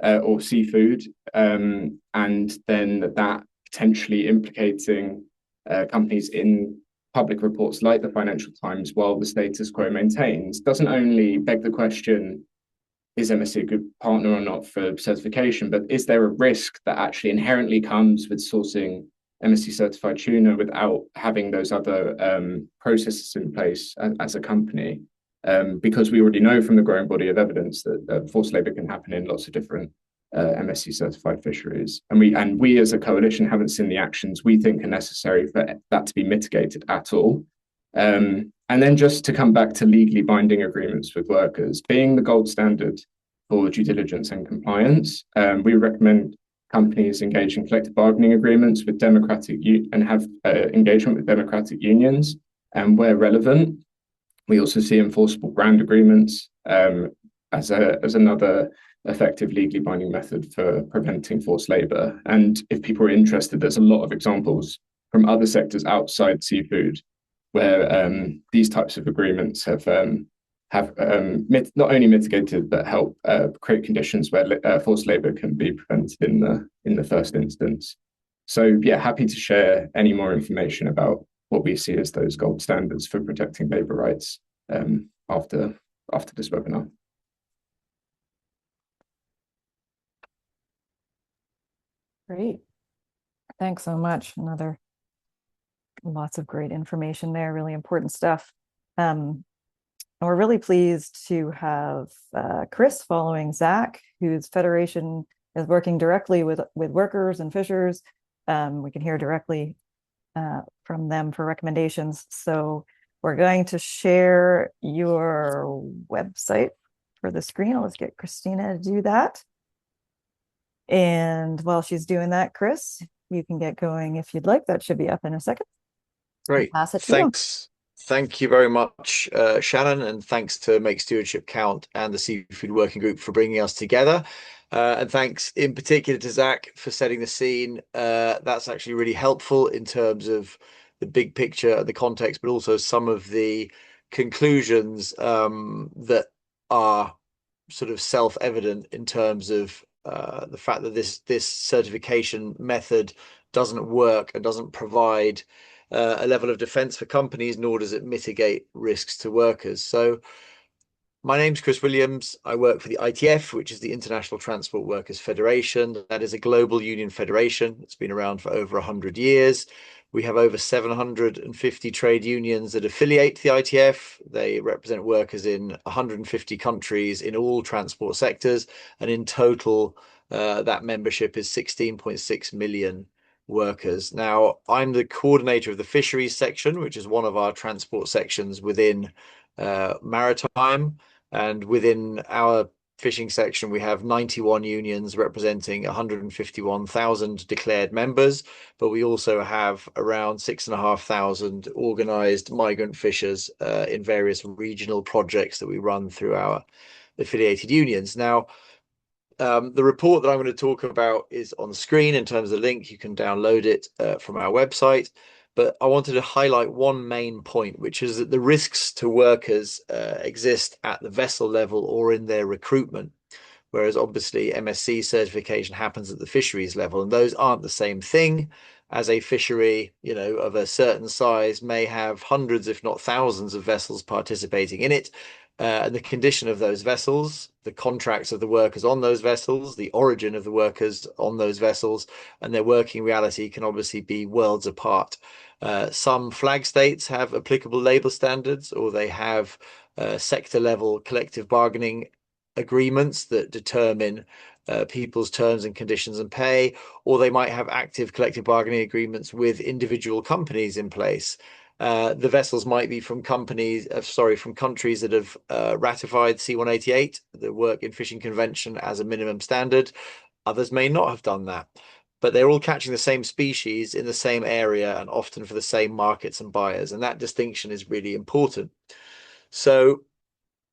or seafood, and then that potentially implicating companies in public reports like the Financial Times while the status quo maintains, doesn't only beg the question, is MSC a good partner or not for certification, but is there a risk that actually inherently comes with sourcing MSC certified tuna without having those other processes in place as a company? Because we already know from the growing body of evidence that forced labor can happen in lots of different MSC certified fisheries. And we as a coalition haven't seen the actions we think are necessary for that to be mitigated at all. And then just to come back to legally binding agreements with workers, being the gold standard for due diligence and compliance, we recommend companies engage in collective bargaining agreements with and have engagement with democratic unions, and where relevant, we also see enforceable brand agreements as another effective legally binding method for preventing forced labor. And if people are interested, there's a lot of examples from other sectors outside seafood where these types of agreements have not only mitigated but help create conditions where forced labor can be prevented in the first instance. So yeah, happy to share any more information about what we see as those gold standards for protecting labor rights after this webinar. Great. Thanks so much. Lots of great information there, really important stuff. And we're really pleased to have Chris following Zach, whose federation is working directly with workers and fishers. We can hear directly from them for recommendations. So we're going to share your website for the screen. Let's get Christina to do that. And while she's doing that, Chris, you can get going if you'd like. That should be up in a second. Great. Thanks. Thank you very much, Shannon, and thanks to Make Stewardship Count and the Seafood Working Group for bringing us together. And thanks in particular to Zach for setting the scene. That's actually really helpful in terms of the big picture, the context, but also some of the conclusions that are sort of self-evident in terms of the fact that this certification method doesn't work and doesn't provide a level of defense for companies, nor does it mitigate risks to workers. So my name's Chris Williams. I work for the ITF, which is the International Transport Workers Federation. That is a global union federation. It's been around for over 100 years. We have over 750 trade unions that affiliate to the ITF. They represent workers in 150 countries in all transport sectors. And in total, that membership is 16.6 million workers. Now, I'm the coordinator of the fisheries section, which is one of our transport sections within maritime, and within our fishing section we have 91 unions representing 151,000 declared members, but we also have around 6,500 organized migrant fishers in various regional projects that we run through our affiliated unions. Now, the report that I'm going to talk about is on the screen in terms of the link. You can download it from our website. But I wanted to highlight one main point, which is that the risks to workers exist at the vessel level or in their recruitment, whereas obviously MSC certification happens at the fisheries level, and those aren't the same thing, as a fishery, you know, of a certain size may have hundreds, if not thousands, of vessels participating in it. And the condition of those vessels, the contracts of the workers on those vessels, the origin of the workers on those vessels, and their working reality can obviously be worlds apart. Some flag states have applicable labour standards, or they have sector level collective bargaining agreements that determine people's terms and conditions and pay, or they might have active collective bargaining agreements with individual companies in place. The vessels might be from countries that have ratified C188, the Work in Fishing Convention, as a minimum standard. Others may not have done that, but they're all catching the same species in the same area and often for the same markets and buyers. And that distinction is really important. So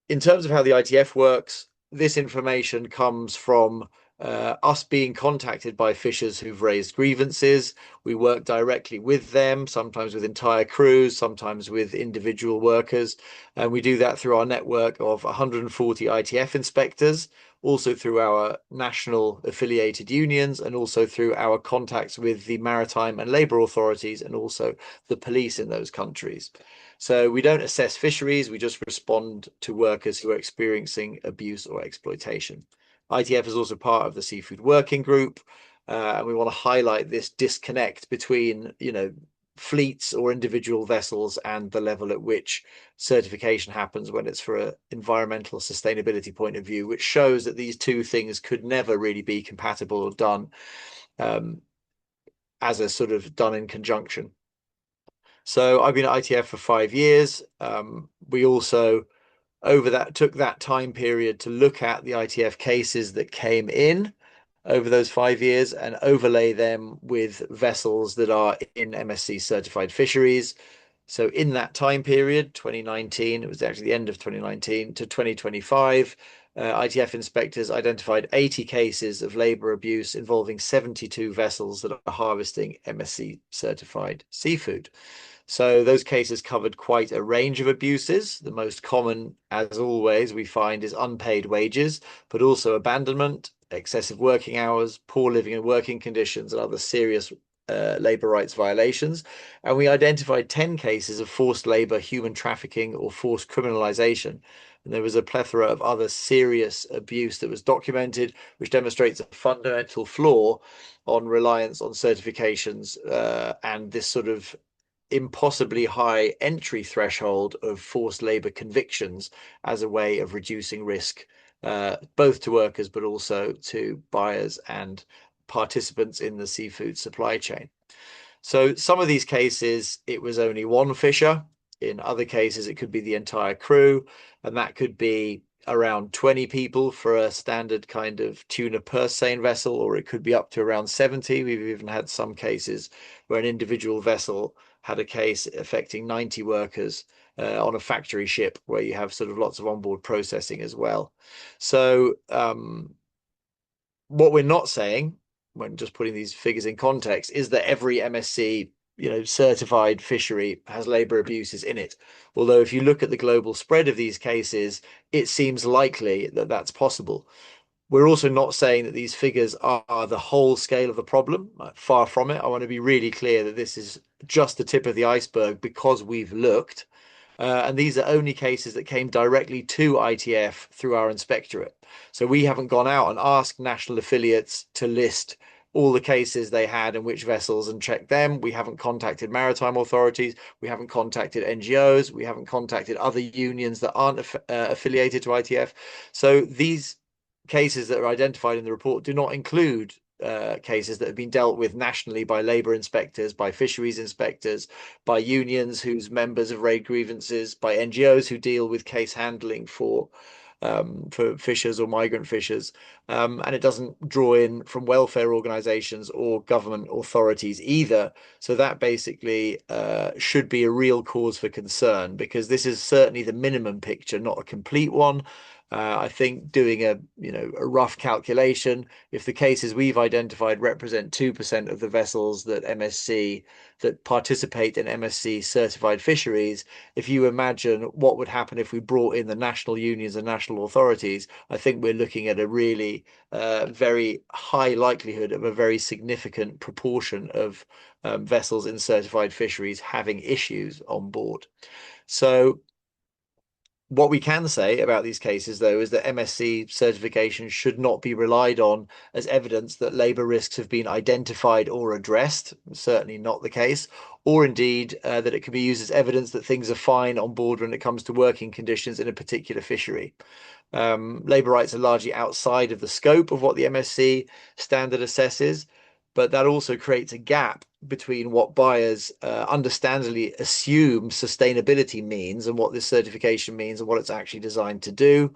in terms of how the ITF works, this information comes from us being contacted by fishers who've raised grievances. We work directly with them, sometimes with entire crews, sometimes with individual workers. And we do that through our network of 140 ITF inspectors, also through our national affiliated unions, and also through our contacts with the maritime and labour authorities, and also the police in those countries. So we don't assess fisheries, we just respond to workers who are experiencing abuse or exploitation. ITF is also part of the Seafood Working Group, and we want to highlight this disconnect between, you know, fleets or individual vessels and the level at which certification happens when it's for an environmental sustainability point of view, which shows that these two things could never really be compatible or done as a sort of done in conjunction. So I've been at ITF for 5 years. We also took that time period to look at the ITF cases that came in over those 5 years and overlay them with vessels that are in MSC certified fisheries. So in that time period, 2019, it was actually the end of 2019 to 2025, ITF inspectors identified 80 cases of labour abuse involving 72 vessels that are harvesting MSC certified seafood. So those cases covered quite a range of abuses. The most common, as always, we find is unpaid wages, but also abandonment, excessive working hours, poor living and working conditions, and other serious labour rights violations. And we identified 10 cases of forced labour, human trafficking, or forced criminalisation. And there was a plethora of other serious abuse that was documented, which demonstrates a fundamental flaw on reliance on certifications and this sort of impossibly high entry threshold of forced labour convictions as a way of reducing risk, both to workers but also to buyers and participants in the seafood supply chain. So some of these cases, it was only one fisher. In other cases, it could be the entire crew, and that could be around 20 people for a standard kind of tuna purse seine vessel, or it could be up to around 70. We've even had some cases where an individual vessel had a case affecting 90 workers on a factory ship, where you have sort of lots of onboard processing as well. So what we're not saying, when just putting these figures in context, is that every MSC, you know, certified fishery has labour abuses in it. Although if you look at the global spread of these cases, it seems likely that that's possible. We're also not saying that these figures are the whole scale of the problem. Far from it. I want to be really clear that this is just the tip of the iceberg because we've looked. And these are only cases that came directly to ITF through our inspectorate. So we haven't gone out and asked national affiliates to list all the cases they had and which vessels and check them. We haven't contacted maritime authorities. We haven't contacted NGOs. We haven't contacted other unions that aren't affiliated to ITF. So these cases that are identified in the report do not include cases that have been dealt with nationally by labour inspectors, by fisheries inspectors, by unions whose members have raised grievances, by NGOs who deal with case handling for fishers or migrant fishers, and it doesn't draw in from welfare organisations or government authorities either. So that basically should be a real cause for concern, because this is certainly the minimum picture, not a complete one. I think doing a rough calculation, if the cases we've identified represent 2% of the vessels that participate in MSC certified fisheries, if you imagine what would happen if we brought in the national unions and national authorities, I think we're looking at a really very high likelihood of a very significant proportion of vessels in certified fisheries having issues on board. So what we can say about these cases, though, is that MSC certification should not be relied on as evidence that labour risks have been identified or addressed. Certainly not the case. Or indeed that it can be used as evidence that things are fine on board when it comes to working conditions in a particular fishery. Labour rights are largely outside of the scope of what the MSC standard assesses, but that also creates a gap between what buyers understandably assume sustainability means and what this certification means and what it's actually designed to do.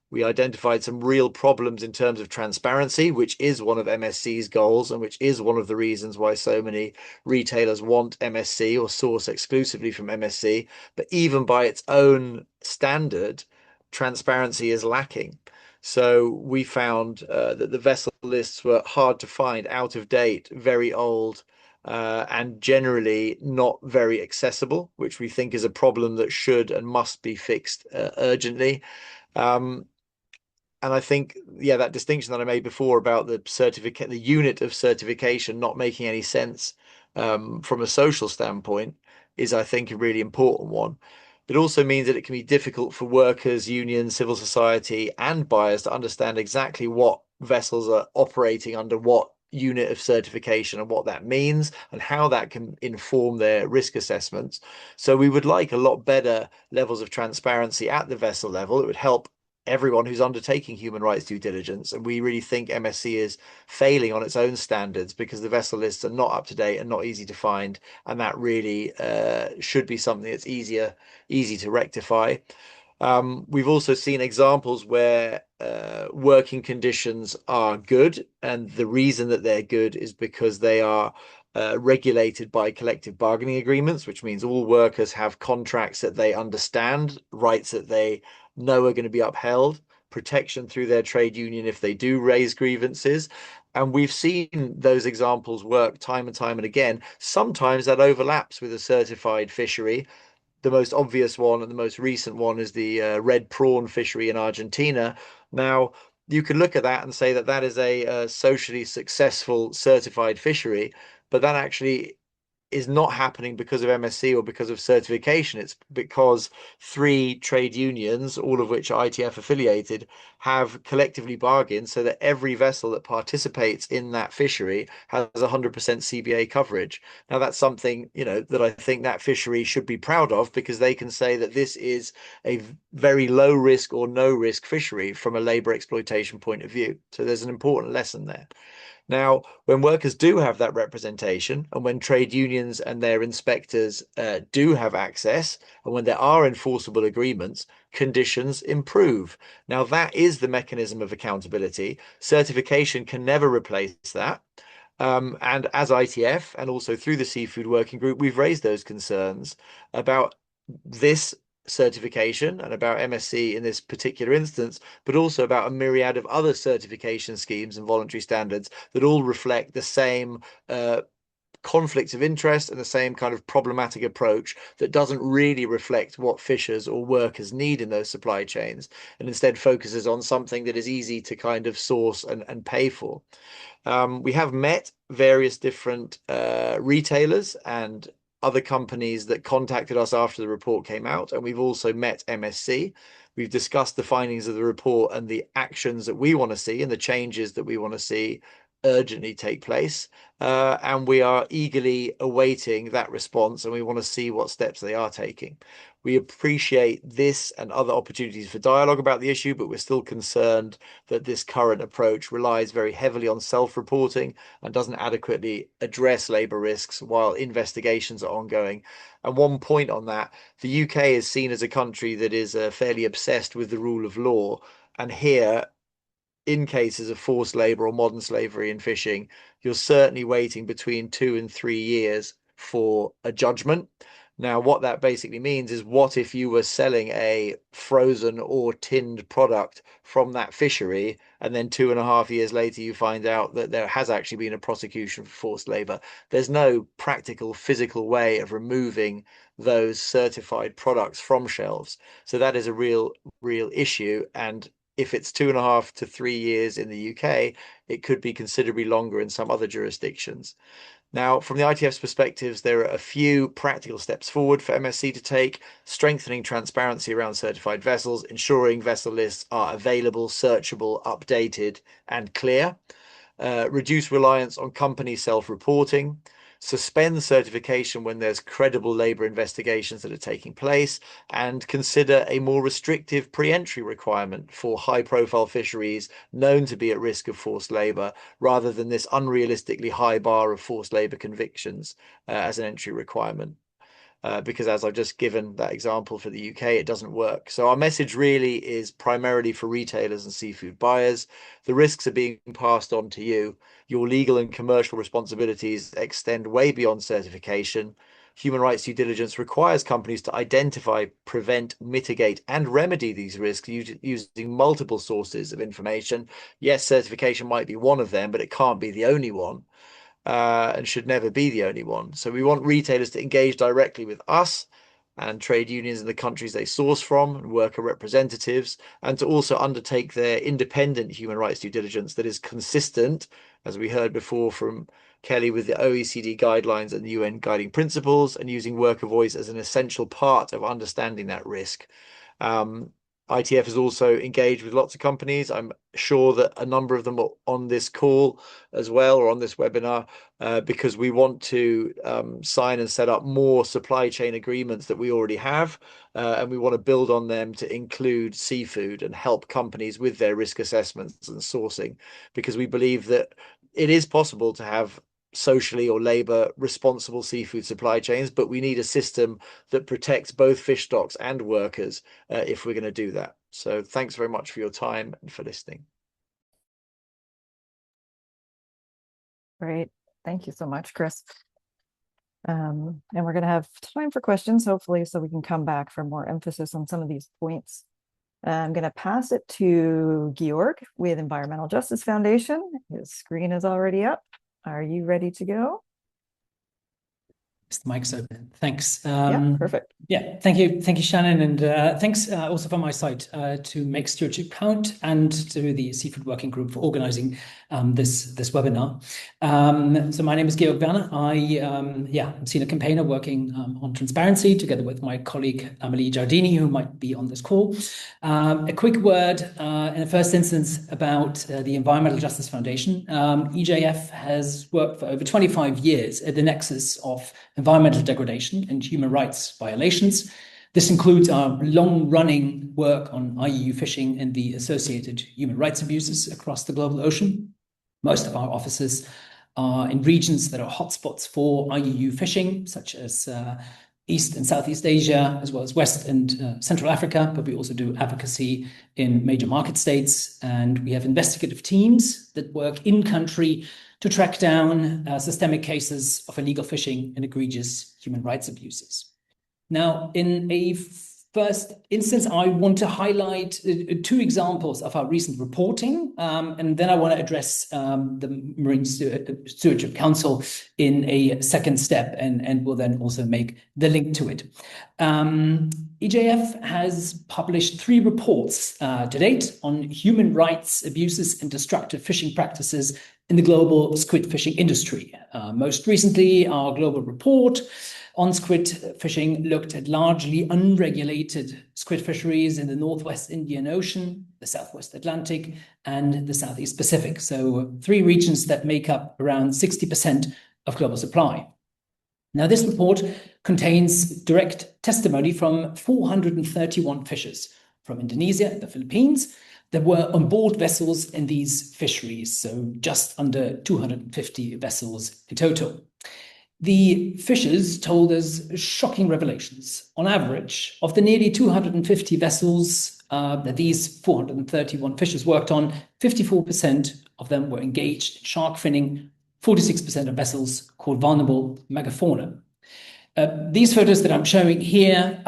We identified some real problems in terms of transparency, which is one of MSC's goals and which is one of the reasons why so many retailers want MSC or source exclusively from MSC. But even by its own standard, transparency is lacking. So we found that the vessel lists were hard to find, out of date, very old, and generally not very accessible, which we think is a problem that should and must be fixed urgently. And I think, that distinction that I made before about the unit of certification not making any sense from a social standpoint is, I think, a really important one. It also means that it can be difficult for workers, unions, civil society, and buyers to understand exactly what vessels are operating under what unit of certification and what that means and how that can inform their risk assessments. So we would like a lot better levels of transparency at the vessel level. It would help everyone who's undertaking human rights due diligence, and we really think MSC is failing on its own standards because the vessel lists are not up to date and not easy to find, and that really should be something that's easy to rectify. We've also seen examples where working conditions are good, and the reason that they're good is because they are regulated by collective bargaining agreements, which means all workers have contracts that they understand, rights that they know are going to be upheld, protection through their trade union if they do raise grievances. And we've seen those examples work time and time and again. Sometimes that overlaps with a certified fishery. The most obvious one and the most recent one is the red prawn fishery in Argentina. Now, you can look at that and say that that is a socially successful certified fishery, but that actually is not happening because of MSC or because of certification. It's because 3 trade unions, all of which are ITF affiliated, have collectively bargained so that every vessel that participates in that fishery has 100% CBA coverage. Now, that's something, that I think that fishery should be proud of, because they can say that this is a very low risk or no risk fishery from a labor exploitation point of view. So there's an important lesson there. Now, when workers do have that representation, and when trade unions and their inspectors do have access, and when there are enforceable agreements, conditions improve. Now, that is the mechanism of accountability. Certification can never replace that. And as ITF, and also through the Seafood Working Group, we've raised those concerns about this certification and about MSC in this particular instance, but also about a myriad of other certification schemes and voluntary standards that all reflect the same conflicts of interest and the same kind of problematic approach that doesn't really reflect what fishers or workers need in those supply chains, and instead focuses on something that is easy to kind of source and pay for. We have met various different retailers and other companies that contacted us after the report came out, and we've also met MSC. We've discussed the findings of the report and the actions that we want to see and the changes that we want to see urgently take place. And we are eagerly awaiting that response, and we want to see what steps they are taking. We appreciate this and other opportunities for dialogue about the issue, but we're still concerned that this current approach relies very heavily on self-reporting and doesn't adequately address labour risks while investigations are ongoing. And one point on that, the UK is seen as a country that is fairly obsessed with the rule of law. And here, in cases of forced labour or modern slavery in fishing, you're certainly waiting between 2 and 3 years for a judgment. Now, what that basically means is, what if you were selling a frozen or tinned product from that fishery, and then 2.5 years later you find out that there has actually been a prosecution for forced labour? There's no practical, physical way of removing those certified products from shelves. So that is a real issue. And if it's 2.5 to 3 years in the UK, it could be considerably longer in some other jurisdictions. Now, from the ITF's perspectives, there are a few practical steps forward for MSC to take: strengthening transparency around certified vessels, ensuring vessel lists are available, searchable, updated, and clear, reduce reliance on company self-reporting, suspend certification when there's credible labour investigations that are taking place, and consider a more restrictive pre-entry requirement for high-profile fisheries known to be at risk of forced labour, rather than this unrealistically high bar of forced labour convictions as an entry requirement. Because as I've just given that example for the UK, it doesn't work. So our message really is primarily for retailers and seafood buyers. The risks are being passed on to you. Your legal and commercial responsibilities extend way beyond certification. Human rights due diligence requires companies to identify, prevent, mitigate, and remedy these risks using multiple sources of information. Yes, certification might be one of them, but it can't be the only one. And should never be the only one. So we want retailers to engage directly with us and trade unions in the countries they source from, and worker representatives, and to also undertake their independent human rights due diligence that is consistent, as we heard before from Kelly, with the OECD guidelines and the UN guiding principles, and using worker voice as an essential part of understanding that risk. ITF is also engaged with lots of companies. I'm sure that a number of them are on this call as well, or on this webinar, because we want to sign and set up more supply chain agreements that we already have, and we want to build on them to include seafood and help companies with their risk assessments and sourcing, because we believe that it is possible to have socially or labour responsible seafood supply chains, but we need a system that protects both fish stocks and workers if we're going to do that. So thanks very much for your time and for listening. Great. Thank you so much, Chris. And we're going to have time for questions, hopefully, so we can come back for more emphasis on some of these points. I'm going to pass it to Georg with Environmental Justice Foundation. His screen is already up. Are you ready to go? The mic's open. Thanks. Yeah, perfect. Yeah, thank you, Shannon, and thanks also from my side to Make Stewardship Count and to the Seafood Working Group for organising this webinar. So my name is Georg Werner. I'm senior campaigner working on transparency together with my colleague Amelie Giardini, who might be on this call. A quick word in the first instance about the Environmental Justice Foundation. EJF has worked for over 25 years at the nexus of environmental degradation and human rights violations. This includes our long-running work on IUU fishing and the associated human rights abuses across the global ocean. Most of our offices are in regions that are hotspots for IUU fishing, such as East and Southeast Asia, as well as West and Central Africa, but we also do advocacy in major market states. And we have investigative teams that work in country to track down systemic cases of illegal fishing and egregious human rights abuses. Now, in a first instance, I want to highlight two examples of our recent reporting, and then I want to address the Marine Stewardship Council in a second step, and will then also make the link to it. EJF has published 3 reports to date on human rights abuses and destructive fishing practices in the global squid fishing industry. Most recently, our global report on squid fishing looked at largely unregulated squid fisheries in the Northwest Indian Ocean, the Southwest Atlantic, and the Southeast Pacific. So 3 regions that make up around 60% of global supply. Now, this report contains direct testimony from 431 fishers from Indonesia and the Philippines that were on board vessels in these fisheries, so just under 250 vessels in total. The fishers told us shocking revelations. On average, of the nearly 250 vessels that these 431 fishers worked on, 54% of them were engaged in shark finning, 46% of vessels called vulnerable megafauna. These photos that I'm showing here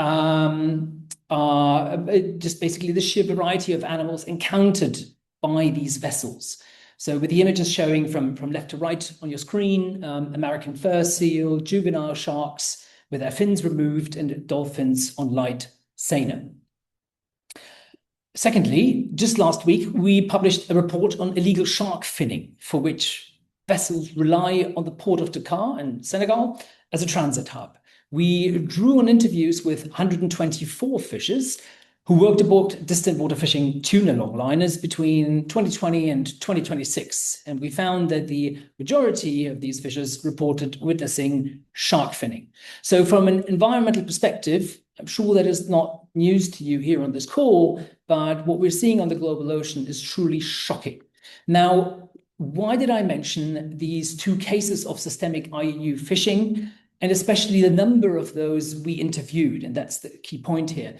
are just basically the sheer variety of animals encountered by these vessels. So with the images showing from left to right on your screen, American fur seal, juvenile sharks with their fins removed, and dolphins on light seine. Secondly, just last week, we published a report on illegal shark finning, for which vessels rely on the port of Dakar in Senegal as a transit hub. We drew on interviews with 124 fishers who worked aboard distant water fishing tuna longliners between 2020 and 2026. And we found that the majority of these fishers reported witnessing shark finning. So from an environmental perspective, I'm sure that is not news to you here on this call, but what we're seeing on the global ocean is truly shocking. Now, why did I mention these 2 cases of systemic IUU fishing, and especially the number of those we interviewed? And that's the key point here.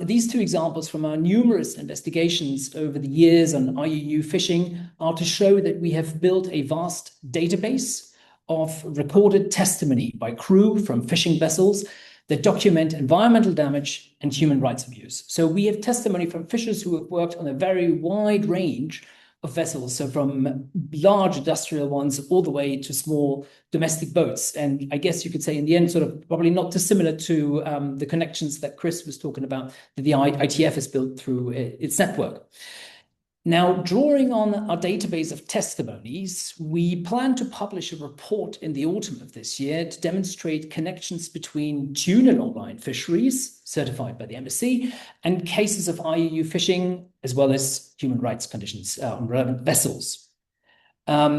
These 2 examples from our numerous investigations over the years on IUU fishing are to show that we have built a vast database of recorded testimony by crew from fishing vessels that document environmental damage and human rights abuse. So we have testimony from fishers who have worked on a very wide range of vessels, so from large industrial ones all the way to small domestic boats. And I guess you could say in the end, sort of probably not dissimilar to the connections that Chris was talking about that the ITF has built through its network. Now, drawing on our database of testimonies, we plan to publish a report in the autumn of this year to demonstrate connections between tuna longline fisheries, certified by the MSC, and cases of IUU fishing, as well as human rights conditions on relevant vessels.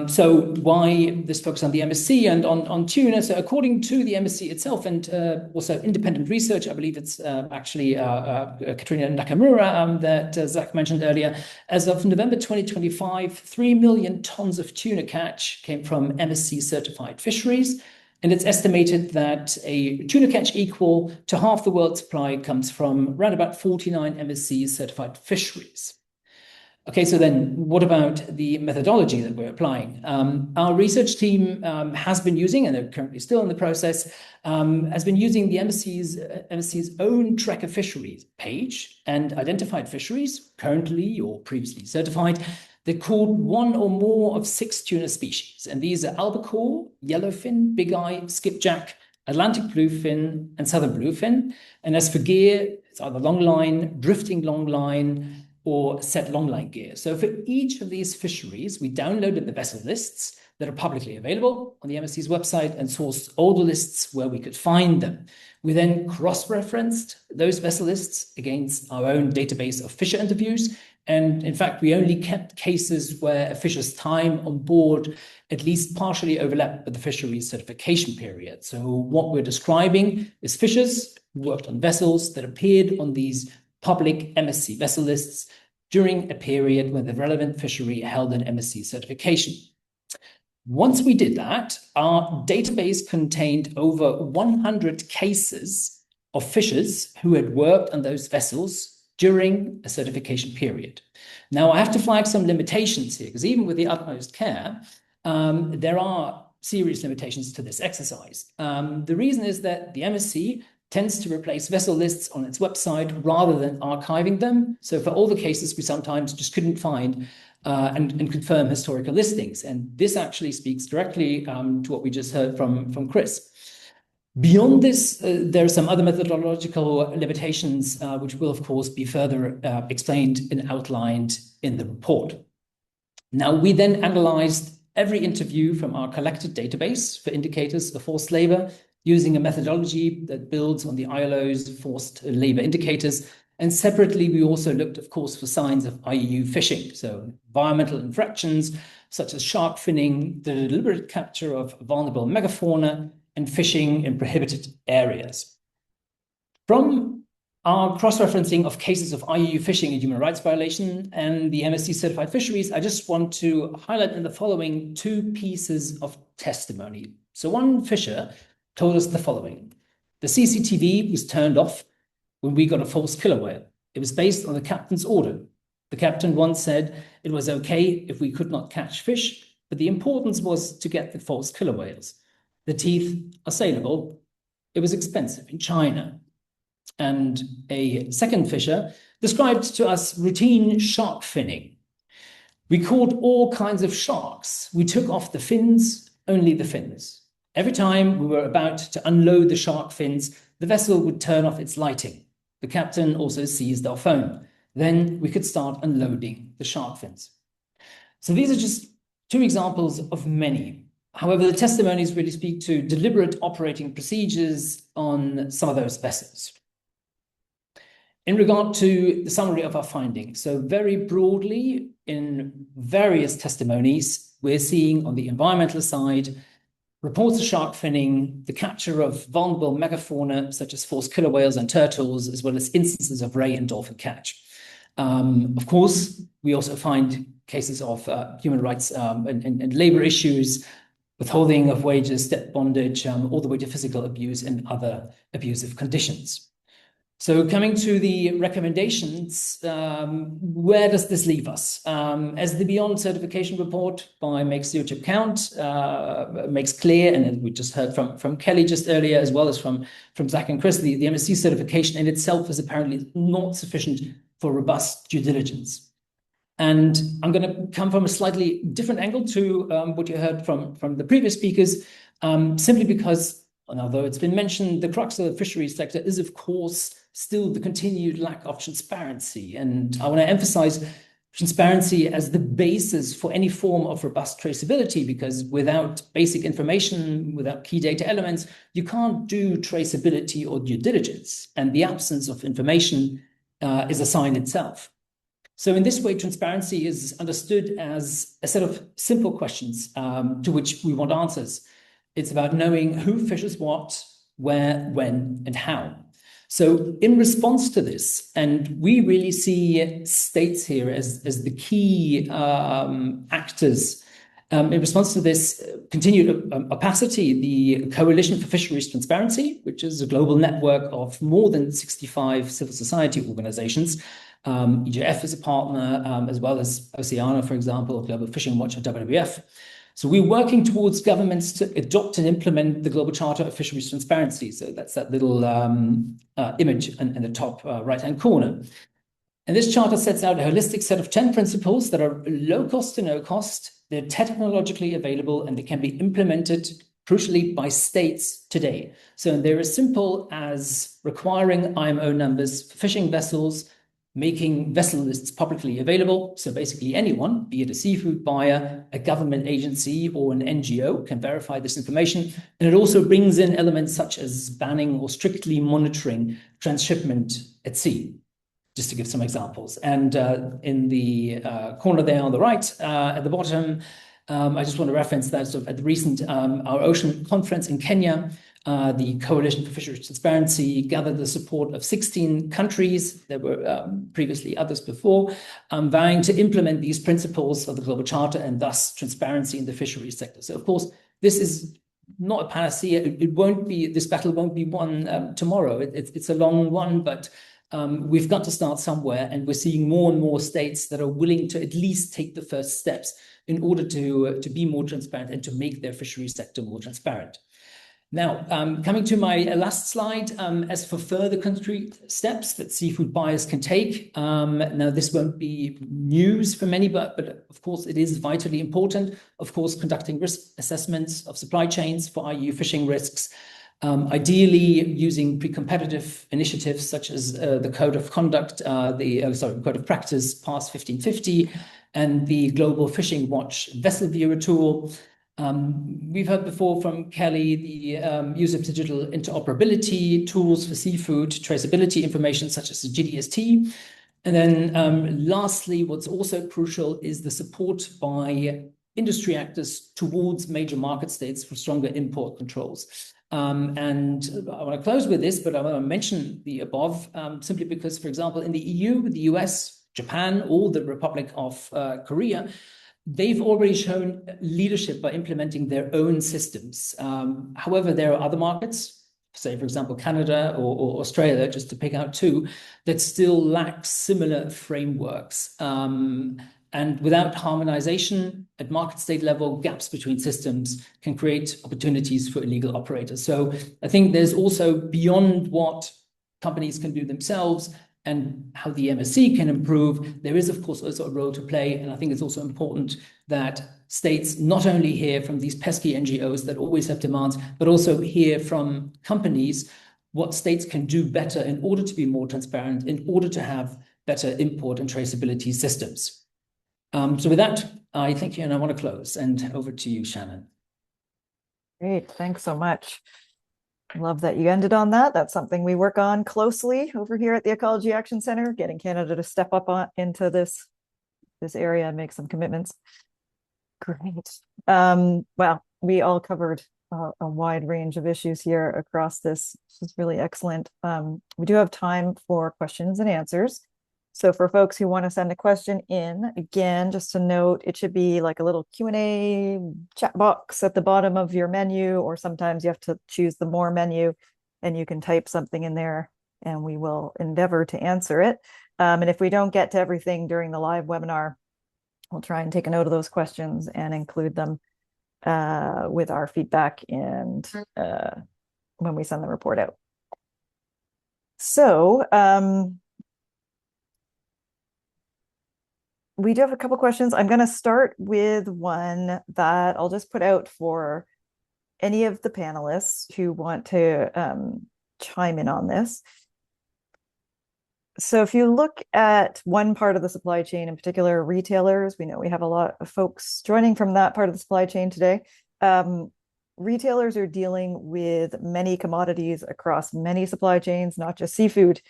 So why this focus on the MSC and on tuna? So according to the MSC itself and also independent research, I believe it's actually Katrina Nakamura that Zach mentioned earlier, as of November 2025, 3 million tons of tuna catch came from MSC certified fisheries. And it's estimated that a tuna catch equal to half the world's supply comes from around about 49 MSC certified fisheries. Okay, so then what about the methodology that we're applying? Our research team has been using, and they're currently still in the process, has been using the MSC's own tracker fisheries page and identified fisheries, currently or previously certified. They're called 1 or more of 6 tuna species. And these are albacore, yellowfin, big eye, skipjack, Atlantic bluefin, and southern bluefin. And as for gear, it's either longline, drifting longline, or set longline gear. So for each of these fisheries, we downloaded the vessel lists that are publicly available on the MSC's website and sourced all the lists where we could find them. We then cross-referenced those vessel lists against our own database of fisher interviews. And in fact, we only kept cases where a fisher's time on board at least partially overlapped with the fisheries certification period. So what we're describing is fishers who worked on vessels that appeared on these public MSC vessel lists during a period when the relevant fishery held an MSC certification. Once we did that, our database contained over 100 cases of fishers who had worked on those vessels during a certification period. Now, I have to flag some limitations here, because even with the utmost care, there are serious limitations to this exercise. The reason is that the MSC tends to replace vessel lists on its website rather than archiving them. So for all the cases, we sometimes just couldn't find and confirm historical listings. And this actually speaks directly to what we just heard from Chris. Beyond this, there are some other methodological limitations, which will, of course, be further explained and outlined in the report. Now, we then analyzed every interview from our collected database for indicators of forced labor, using a methodology that builds on the ILO's forced labor indicators, And separately, we also looked, of course, for signs of IUU fishing, so environmental infractions such as shark finning, the deliberate capture of vulnerable megafauna, and fishing in prohibited areas. From our cross-referencing of cases of IUU fishing and human rights violation and the MSC certified fisheries, I just want to highlight in the following 2 pieces of testimony. So one fisher told us the following. The CCTV was turned off when we got a false killer whale. It was based on the captain's order. The captain once said it was okay if we could not catch fish, but the importance was to get the false killer whales. The teeth are saleable. It was expensive in China. And a second fisher described to us routine shark finning. We caught all kinds of sharks. We took off the fins, only the fins. Every time we were about to unload the shark fins, the vessel would turn off its lighting. The captain also seized our phone. Then we could start unloading the shark fins. So these are just 2 examples of many. However, the testimonies really speak to deliberate operating procedures on some of those vessels. In regard to the summary of our findings, so very broadly, in various testimonies, we're seeing on the environmental side, reports of shark finning, the capture of vulnerable megafauna, such as false killer whales and turtles, as well as instances of ray and dolphin catch. Of course, we also find cases of human rights and labor issues, withholding of wages, debt bondage, all the way to physical abuse and other abusive conditions. So coming to the recommendations, where does this leave us? As the Beyond Certification Report by Make Stewardship Count makes clear, and as we just heard from Kelly just earlier, as well as from Zach and Chris, the MSC certification in itself is apparently not sufficient for robust due diligence. And I'm going to come from a slightly different angle to what you heard from the previous speakers, simply because, and although it's been mentioned, the crux of the fisheries sector is, of course, still the continued lack of transparency. And I want to emphasize transparency as the basis for any form of robust traceability, because without basic information, without key data elements, you can't do traceability or due diligence. And the absence of information is a sign itself. So in this way, transparency is understood as a set of simple questions to which we want answers. It's about knowing who fishes what, where, when, and how. So in response to this, and we really see states here as the key actors, in response to this continued opacity, the Coalition for Fisheries Transparency, which is a global network of more than 65 civil society organizations, EJF is a partner, as well as Oceana, for example, Global Fishing Watch and WWF. So we're working towards governments to adopt and implement the Global Charter of Fisheries Transparency. So that's that little image in the top right-hand corner. And this charter sets out a holistic set of 10 principles that are low cost to no cost. They're technologically available and they can be implemented, crucially, by states today. So they're as simple as requiring IMO numbers for fishing vessels, making vessel lists publicly available. So basically anyone, be it a seafood buyer, a government agency, or an NGO, can verify this information. And it also brings in elements such as banning or strictly monitoring transshipment at sea, just to give some examples. And in the corner there on the right, at the bottom, I just want to reference that at the recent Our Ocean conference in Kenya, the Coalition for Fisheries Transparency gathered the support of 16 countries. There were previously others before, vowing to implement these principles of the Global Charter and thus transparency in the fisheries sector. So, of course, this is not a panacea. This battle won't be won tomorrow. It's a long one, but we've got to start somewhere, and we're seeing more and more states that are willing to at least take the first steps in order to be more transparent and to make their fisheries sector more transparent. Now, coming to my last slide, as for further concrete steps that seafood buyers can take, now this won't be news for many, but of course it is vitally important. Of course, conducting risk assessments of supply chains for IUU fishing risks, ideally using pre-competitive initiatives such as the Code of Conduct, Code of Practice, PASS 1550, and the Global Fishing Watch Vessel Viewer tool. We've heard before from Kelly the use of digital interoperability, tools for seafood, traceability information such as the GDST. And then lastly, what's also crucial is the support by industry actors towards major market states for stronger import controls. And I want to close with this, but I want to mention the above simply because, for example, in the EU, the US, Japan, or the Republic of Korea, they've already shown leadership by implementing their own systems. However, there are other markets, say, for example, Canada or Australia, just to pick out two, that still lack similar frameworks. And without harmonization at market state level, gaps between systems can create opportunities for illegal operators. So I think there's also beyond what companies can do themselves and how the MSC can improve, there is, of course, also a role to play. And I think it's also important that states not only hear from these pesky NGOs that always have demands, but also hear from companies what states can do better in order to be more transparent, in order to have better import and traceability systems. So with that, I thank you and I want to close. And over to you, Shannon. Great, thanks so much. Love that you ended on that. That's something we work on closely over here at the Ecology Action Center, getting Canada to step up into this area and make some commitments. Great. Well, we all covered a wide range of issues here across this. This is really excellent. We do have time for questions and answers. So for folks who want to send a question in, again, just a note, it should be like a little Q&A chat box at the bottom of your menu, or sometimes you have to choose the more menu and you can type something in there and we will endeavor to answer it. And if we don't get to everything during the live webinar, we'll try and take a note of those questions and include them with our feedback and when we send the report out. So, we do have a couple questions. I'm going to start with one that I'll just put out for any of the panelists who want to chime in on this. So if you look at one part of the supply chain, in particular retailers, we know we have a lot of folks joining from that part of the supply chain today. Retailers are dealing with many commodities across many supply chains, not just seafood.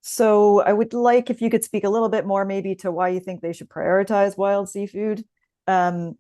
So I would like if you could speak a little bit more maybe to why you think they should prioritize wild seafood. And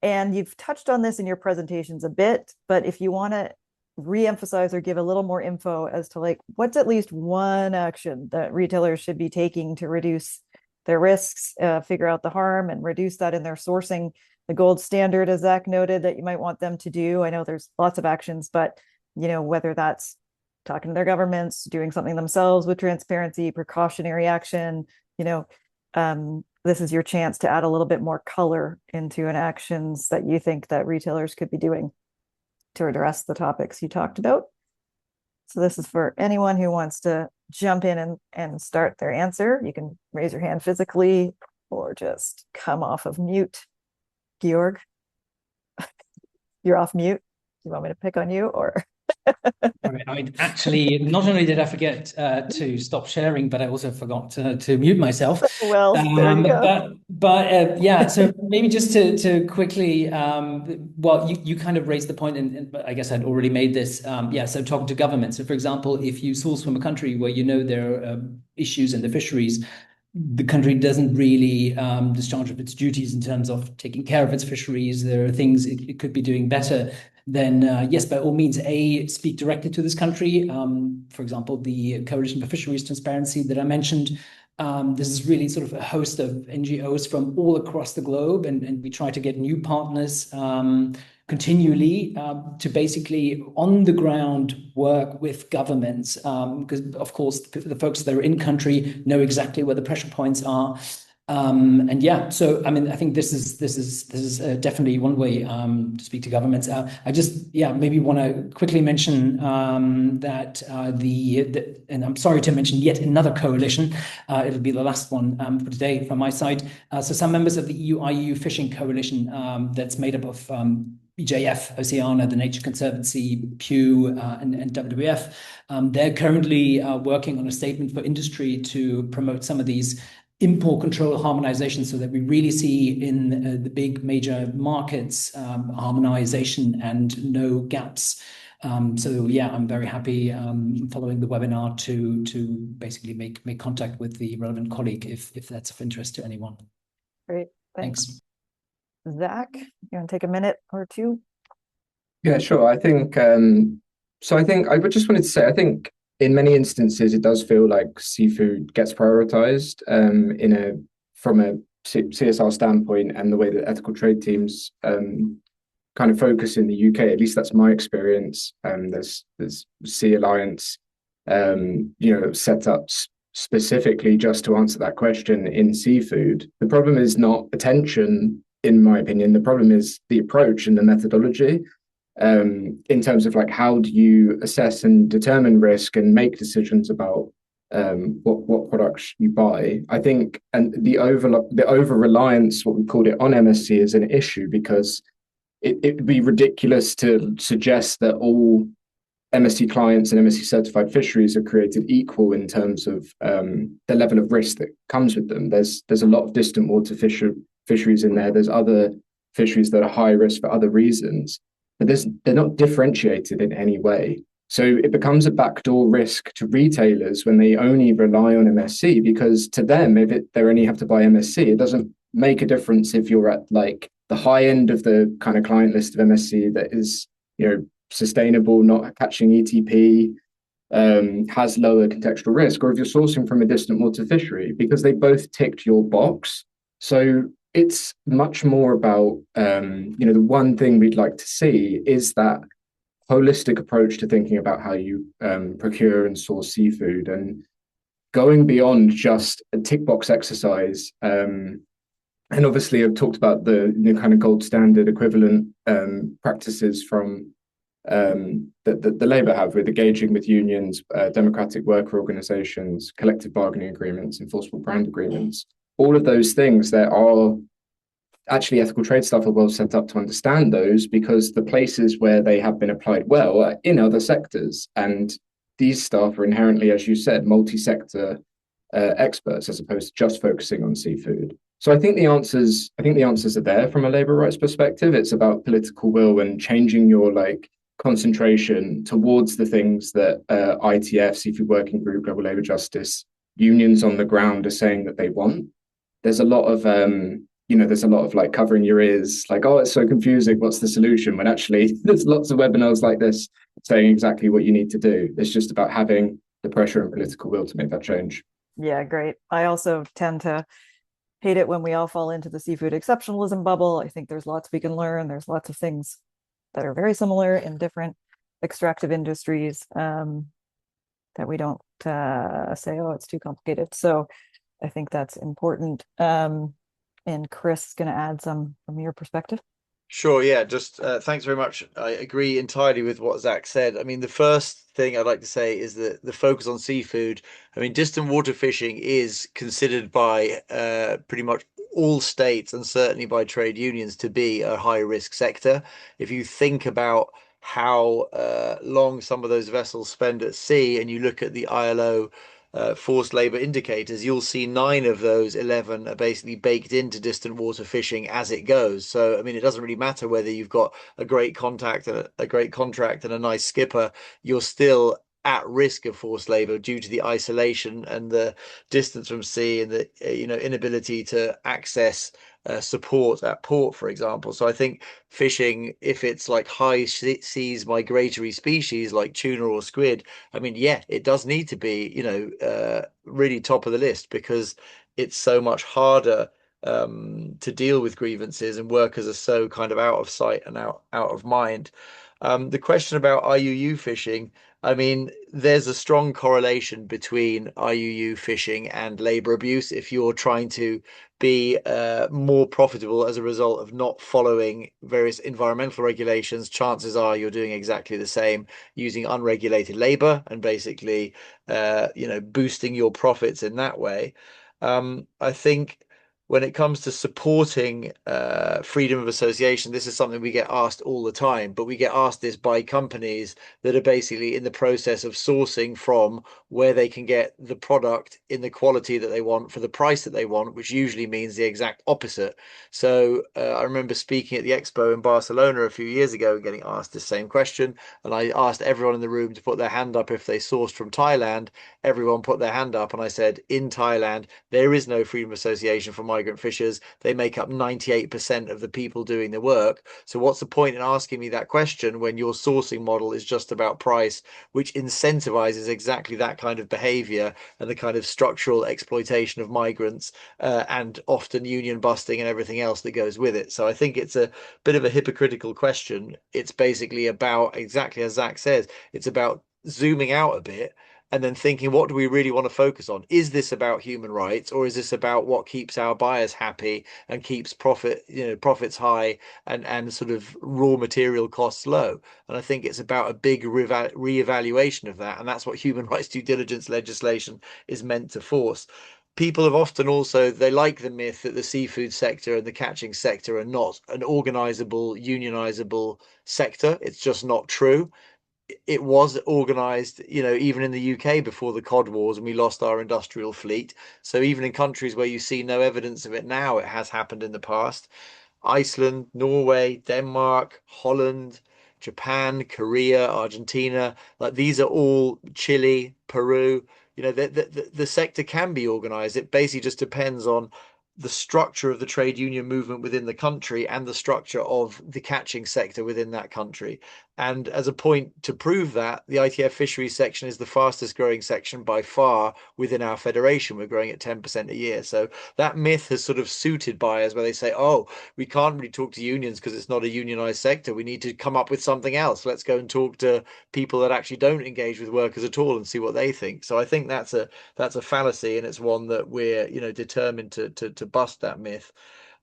you've touched on this in your presentations a bit, but if you want to re-emphasize or give a little more info as to like what's at least one action that retailers should be taking to reduce their risks, figure out the harm and reduce that in their sourcing. The gold standard, as Zach noted, that you might want them to do. I know there's lots of actions, but you know, whether that's talking to their governments, doing something themselves with transparency, precautionary action, you know, this is your chance to add a little bit more color into an actions that you think that retailers could be doing to address the topics you talked about. So this is for anyone who wants to jump in and start their answer. You can raise your hand physically or just come off of mute. Georg, you're off mute. Do you want me to pick on you or? I actually, not only did I forget to stop sharing, but I also forgot to mute myself. Well, there you go. But yeah, so maybe just to quickly, well, you kind of raised the point, and I guess I'd already made this. Yeah, so talking to government. So for example, if you source from a country where you know there are issues in the fisheries, the country doesn't really discharge of its duties in terms of taking care of its fisheries. There are things it could be doing better. Then yes, by all means, speak directly to this country. For example, the Coalition for Fisheries Transparency that I mentioned. This is really sort of a host of NGOs from all across the globe, and we try to get new partners continually to basically on the ground work with governments, because of course the folks that are in country know exactly where the pressure points are. And yeah, so I mean, I think this is definitely one way to speak to governments. I just maybe want to quickly mention that and I'm sorry to mention yet another coalition. It'll be the last one for today from my side. So some members of the EU Fishing Coalition that's made up of BJF, Oceana, the Nature Conservancy, Pew, and WWF. They're currently working on a statement for industry to promote some of these import control harmonization, so that we really see in the big major markets harmonization and no gaps. So yeah, I'm very happy following the webinar to basically make contact with the relevant colleague if that's of interest to anyone. Great, Thanks. Zach, you want to take a minute or two? Yeah, sure. I think so. I think I just wanted to say, I think in many instances it does feel like seafood gets prioritized from a CSR standpoint, and the way that ethical trade teams kind of focus in the UK. At least that's my experience. There's Sea Alliance, set up specifically just to answer that question in seafood. The problem is not attention, in my opinion. The problem is the approach and the methodology. In terms of like, how do you assess and determine risk and make decisions about what products you buy? I think, and the over reliance, what we called it, on MSC is an issue, because it would be ridiculous to suggest that all MSC clients and MSC certified fisheries are created equal in terms of the level of risk that comes with them. There's a lot of distant water fisheries in there. There's other fisheries that are high risk for other reasons, but they're not differentiated in any way. So it becomes a backdoor risk to retailers when they only rely on MSC, because to them, they only have to buy MSC, it doesn't make a difference if you're at like the high end of the kind of client list of MSC that is, sustainable, not catching ETP, has lower contextual risk, or if you're sourcing from a distant water fishery, because they both ticked your box. So it's much more about, the one thing we'd like to see is that holistic approach to thinking about how you procure and source seafood, and going beyond just a tick box exercise. And obviously, I've talked about the kind of gold standard equivalent practices from that the Labour have, with engaging with unions, democratic worker organisations, collective bargaining agreements, enforceable brand agreements. All of those things, there are actually ethical trade staff are well set up to understand those, because the places where they have been applied well are in other sectors, and these staff are inherently, as you said, multi-sector experts, as opposed to just focusing on seafood. So I think the answers are there from a labour rights perspective. It's about political will and changing your concentration towards the things that ITF, Seafood Working Group, Global Labour Justice, unions on the ground are saying that they want. There's a lot of covering your ears, like, oh, it's so confusing, what's the solution? When actually there's lots of webinars like this saying exactly what you need to do. It's just about having the pressure and political will to make that change. Yeah, great. I also tend to hate it when we all fall into the seafood exceptionalism bubble. I think there's lots we can learn. There's lots of things that are very similar in different extractive industries, that we don't say, oh, it's too complicated. So I think that's important. And Chris is going to add some from your perspective. Sure, yeah, just thanks very much. I agree entirely with what Zach said. I mean, the first thing I'd like to say is that the focus on seafood, I mean, distant water fishing is considered by pretty much all states, and certainly by trade unions, to be a high risk sector. If you think about how long some of those vessels spend at sea, and you look at the ILO forced labor indicators, you'll see 9 of those 11 are basically baked into distant water fishing as it goes. So I mean, it doesn't really matter whether you've got a great contact and a great contract and a nice skipper, you're still at risk of forced labor due to the isolation and the distance from sea, and the inability to access support at port, for example. So I think fishing, if it's like high seas migratory species like tuna or squid, I mean, yeah, it does need to be really top of the list, because it's so much harder to deal with grievances, and workers are so kind of out of sight and out of mind. The question about IUU fishing, I mean, there's a strong correlation between IUU fishing and labor abuse. If you're trying to be more profitable as a result of not following various environmental regulations, chances are you're doing exactly the same, using unregulated labor and basically boosting your profits in that way. I think when it comes to supporting freedom of association, this is something we get asked all the time, but we get asked this by companies that are basically in the process of sourcing from where they can get the product in the quality that they want for the price that they want, which usually means the exact opposite. So I remember speaking at the expo in Barcelona a few years ago and getting asked the same question. And I asked everyone in the room to put their hand up if they sourced from Thailand. Everyone put their hand up. And I said, in Thailand, there is no freedom of association for migrant fishers. They make up 98% of the people doing the work. So what's the point in asking me that question when your sourcing model is just about price, which incentivizes exactly that kind of behavior and the kind of structural exploitation of migrants and often union busting and everything else that goes with it. So I think it's a bit of a hypocritical question. It's basically about, exactly as Zach says, it's about zooming out a bit and then thinking, what do we really want to focus on? Is this about human rights, or is this about what keeps our buyers happy and keeps profits high and sort of raw material costs low? And I think it's about a big reevaluation of that, and that's what human rights due diligence legislation is meant to force. People have often also, they like the myth that the seafood sector and the catching sector are not an organizable, unionizable sector. It's just not true. It was organized, even in the UK before the Cod Wars, and we lost our industrial fleet. So even in countries where you see no evidence of it now, it has happened in the past. Iceland, Norway, Denmark, Holland, Japan, Korea, Argentina, like these are all, Chile, Peru, the sector can be organized. It basically just depends on the structure of the trade union movement within the country and the structure of the catching sector within that country. And as a point to prove that, the ITF fisheries section is the fastest growing section by far within our federation. We're growing at 10% a year. So that myth has sort of suited buyers where they say, oh, we can't really talk to unions because it's not a unionized sector. We need to come up with something else. Let's go and talk to people that actually don't engage with workers at all and see what they think. So I think that's a fallacy, and it's one that we're determined to bust that myth.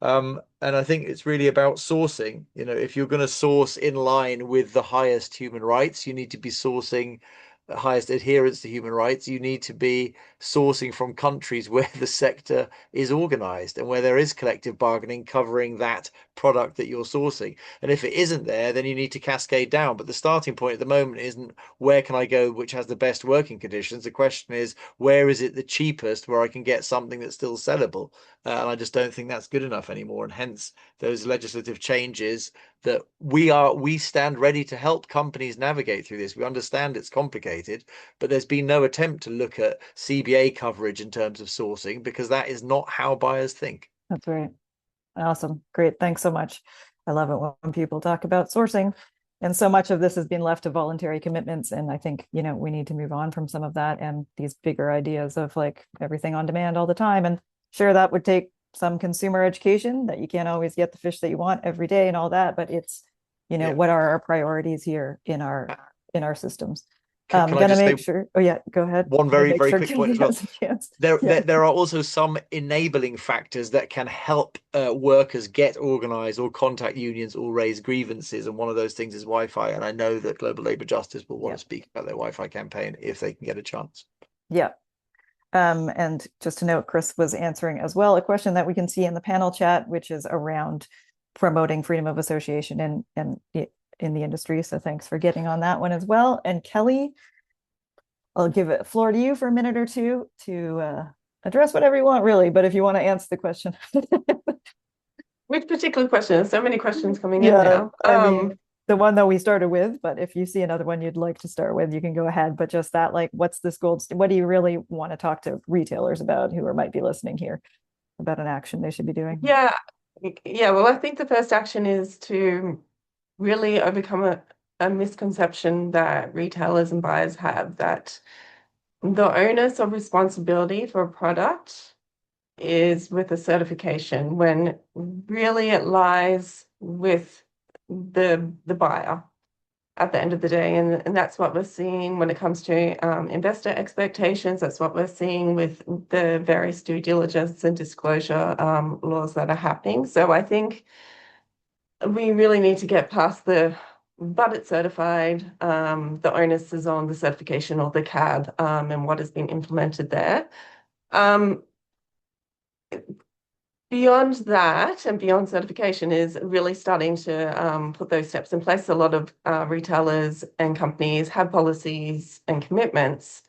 And I think it's really about sourcing. If you're going to source in line with the highest human rights, you need to be sourcing the highest adherence to human rights. You need to be sourcing from countries where the sector is organized and where there is collective bargaining covering that product that you're sourcing. And if it isn't there, then you need to cascade down. But the starting point at the moment isn't where can I go which has the best working conditions. The question is, where is it the cheapest where I can get something that's still sellable? And I just don't think that's good enough anymore. And hence those legislative changes that we stand ready to help companies navigate through this. We understand it's complicated, but there's been no attempt to look at CBA coverage in terms of sourcing, because that is not how buyers think. That's right. Awesome. Great. Thanks so much. I love it when people talk about sourcing. And so much of this has been left to voluntary commitments. And I think, we need to move on from some of that and these bigger ideas of like everything on demand all the time. And sure, that would take some consumer education, that you can't always get the fish that you want every day and all that. But it's, what are our priorities here in our systems? I'm going to make sure. Oh yeah, go ahead. One very quick point as well. There are also some enabling factors that can help workers get organized or contact unions or raise grievances. And one of those things is Wi-Fi. And I know that Global Labour Justice will want to speak about their Wi-Fi campaign if they can get a chance. Yeah. And just to note, Chris was answering as well a question that we can see in the panel chat, which is around promoting freedom of association in the industry. So thanks for getting on that one as well. And Kelly, I'll give it floor to you for a minute or two to address whatever you want, really. But if you want to answer the question. Which particular question? There's so many questions coming in now. I mean, the one that we started with, but if you see another one you'd like to start with, you can go ahead. But just that, like, what's this what do you really want to talk to retailers about who might be listening here about an action they should be doing? Yeah. Well, I think the first action is to really overcome a misconception that retailers and buyers have, that the onus of responsibility for a product is with a certification, when really it lies with the buyer at the end of the day. And that's what we're seeing when it comes to investor expectations. That's what we're seeing with the various due diligence and disclosure laws that are happening. So I think we really need to get past but it's certified, the onus is on the certification or the CAD and what has been implemented there. beyond that and beyond certification is really starting to put those steps in place. A lot of retailers and companies have policies and commitments,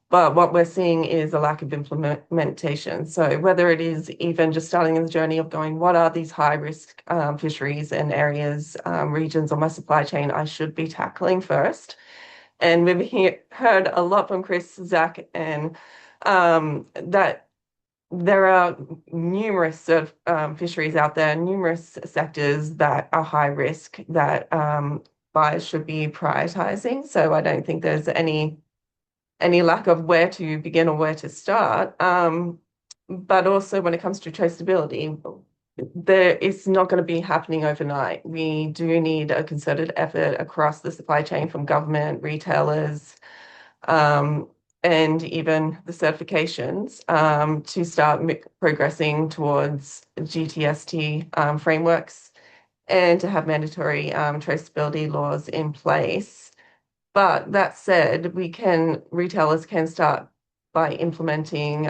but what we're seeing is a lack of implementation. So whether it is even just starting in the journey of going, what are these high risk fisheries and areas, regions on my supply chain I should be tackling first? And we've heard a lot from Chris, Zach, and that there are numerous fisheries out there, numerous sectors that are high risk that buyers should be prioritizing. So I don't think there's any lack of where to begin or where to start. But also when it comes to traceability, it's not going to be happening overnight. We do need a concerted effort across the supply chain from government, retailers, and even the certifications to start progressing towards GTST frameworks and to have mandatory traceability laws in place. But that said, retailers can start by implementing,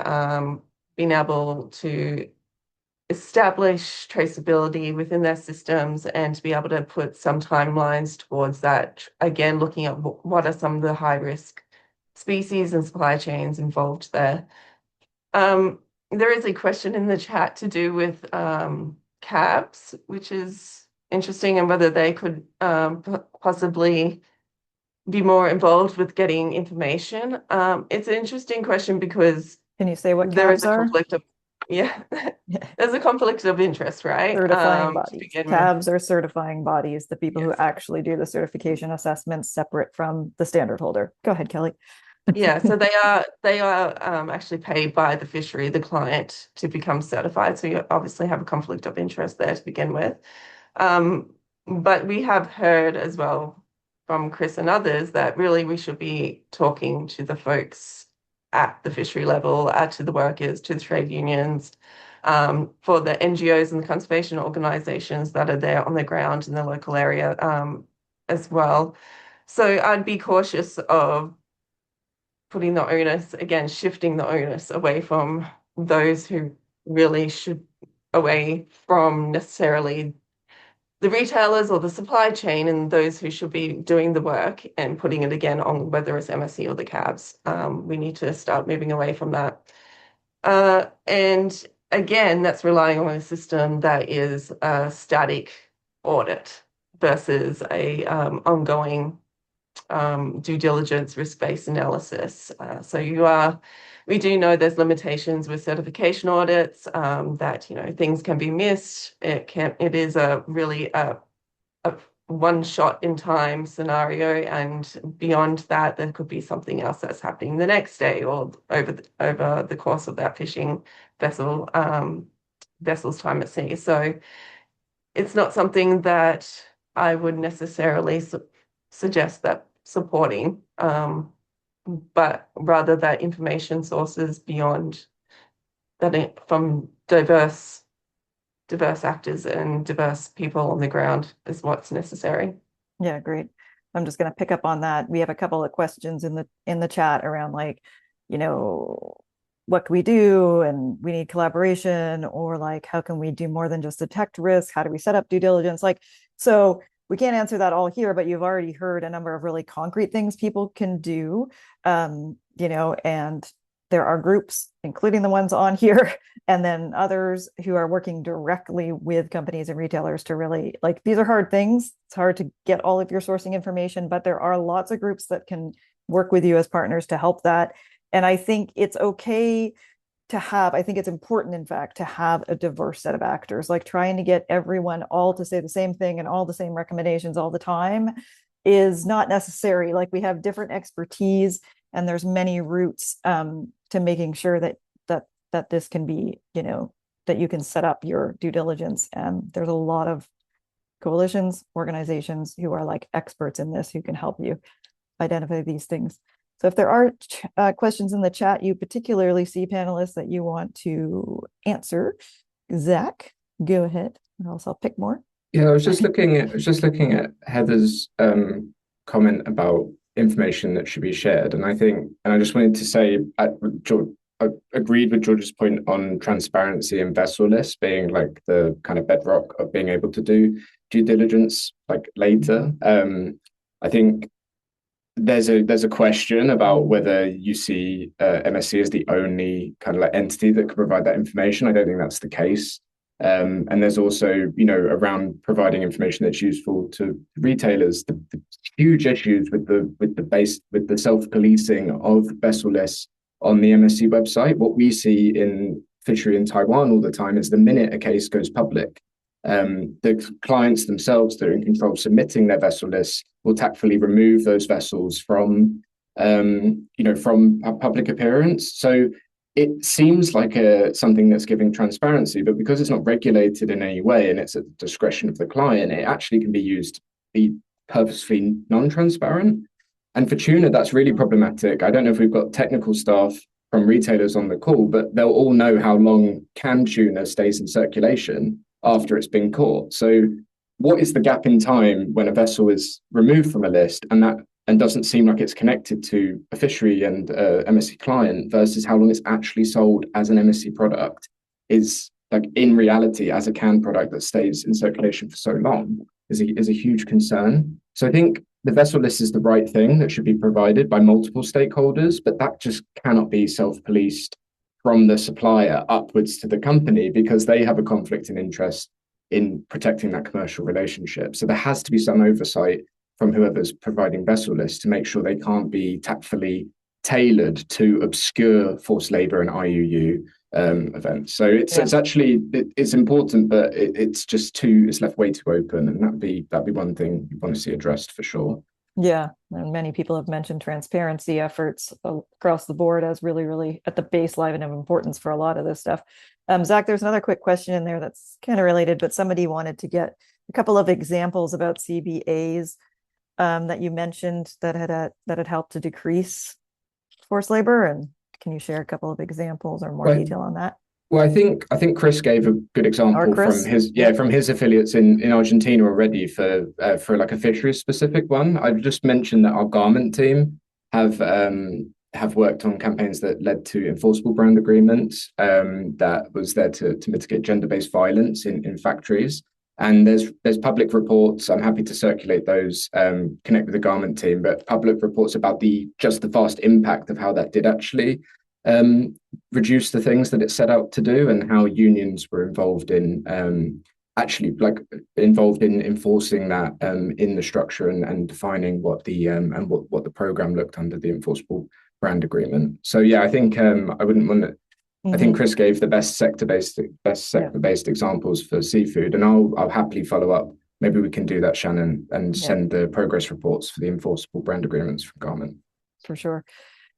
being able to establish traceability within their systems and to be able to put some timelines towards that. Again, looking at what are some of the high risk species and supply chains involved there. There is a question in the chat to do with cabs, which is interesting, and whether they could possibly be more involved with getting information. It's an interesting question because Can you say what there is cabs a are? conflict of there's a conflict of interest, right? Certifying To bodies. begin with. Cabs are certifying bodies, the people who Yes. actually do the certification assessments separate from the standard holder. Go ahead, Kelly. Yeah, so they are actually paid by the fishery, the client, to become certified. So you obviously have a conflict of interest there to begin with. But we have heard as well from Chris and others that really we should be talking to the folks at the fishery level, to the workers, to the trade unions, for the NGOs and the conservation organizations that are there on the ground in the local area as well. So I'd be cautious of putting the onus, again, shifting the onus away from those who really should, away from necessarily the retailers or the supply chain, and those who should be doing the work, and putting it again on whether it's MSC or the cabs. We need to start moving away from that. And again, that's relying on a system that is a static audit versus a ongoing due diligence, risk-based analysis. We do know there's limitations with certification audits, that things can be missed. It is a really a one shot in time scenario, and beyond that, there could be something else that's happening the next day or over the course of that fishing vessel's time at sea. So it's not something that I would necessarily suggest that supporting, but rather that information sources beyond that from diverse actors and diverse people on the ground is what's necessary. Yeah, great. I'm just going to pick up on that. We have a couple of questions in the chat around, like, what can we do, and we need collaboration, or like, how can we do more than just detect risk? How do we set up due diligence? So we can't answer that all here, but you've already heard a number of really concrete things people can do, and there are groups, including the ones on here, and then others who are working directly with companies and retailers to really, these are hard things. It's hard to get all of your sourcing information, but there are lots of groups that can work with you as partners to help that. And I think it's okay I think it's important, in fact, to have a diverse set of actors. Like, trying to get everyone all to say the same thing and all the same recommendations all the time is not necessary. Like, we have different expertise, and there's many routes to making sure that this can be, that you can set up your due diligence. And there's a lot of coalitions, organizations who are like experts in this, who can help you identify these things. So if there are questions in the chat you particularly see, panelists, that you want to answer, Zach, go ahead, or else I'll pick more. Yeah, I was just looking at Heather's comment about information that should be shared, and I just wanted to say, I agreed with George's point on transparency and vessel lists being like the kind of bedrock of being able to do due diligence like later. I think there's a question about whether you see MSC as the only kind of like entity that can provide that information. I don't think that's the case. And there's also, around providing information that's useful to retailers, the huge issues with the self-policing of vessel lists on the MSC website. What we see in fishery in Taiwan all the time is the minute a case goes public, the clients themselves that are in control of submitting their vessel lists will tactfully remove those vessels from a public appearance. So it seems like something that's giving transparency, but because it's not regulated in any way and it's at the discretion of the client, it actually can be used to be purposefully non-transparent. And for tuna, that's really problematic. I don't know if we've got technical staff from retailers on the call, but they'll all know how long canned tuna stays in circulation after it's been caught. So what is the gap in time when a vessel is removed from a list and doesn't seem like it's connected to a fishery and MSC client versus how long it's actually sold as an MSC product is like in reality as a canned product that stays in circulation for so long is a huge concern. So I think the vessel list is the right thing that should be provided by multiple stakeholders, but that just cannot be self-policed from the supplier upwards to the company because they have a conflict in interest in protecting that commercial relationship. So there has to be some oversight from whoever's providing vessel lists to make sure they can't be tactfully tailored to obscure forced labor and IUU events. So it's actually it's important, but it's left way too open, and that'd be one thing you want to see addressed for sure. Yeah, and many people have mentioned transparency efforts across the board as really, really at the baseline of importance for a lot of this stuff. Zach, there's another quick question in there that's kind of related, but somebody wanted to get a couple of examples about CBAs that you mentioned that had helped to decrease forced labor, and can you share a couple of examples or more detail on that? Well, I think Chris gave a good example from his affiliates in Argentina already for like a fisheries specific one. I've just mentioned that our garment team have worked on campaigns that led to enforceable brand agreements that was there to mitigate gender-based violence in factories. And there's public reports. I'm happy to circulate those, connect with the garment team, but public reports about the vast impact of how that did actually reduce the things that it set out to do, and how unions were involved in enforcing that in the structure and defining what the program looked under the enforceable brand agreement. So yeah, I think I wouldn't want to. I think Chris gave the best sector-based examples for seafood, and I'll happily follow up. Maybe we can do that, Shannon, and send the progress reports for the enforceable brand agreements from Garment. For sure.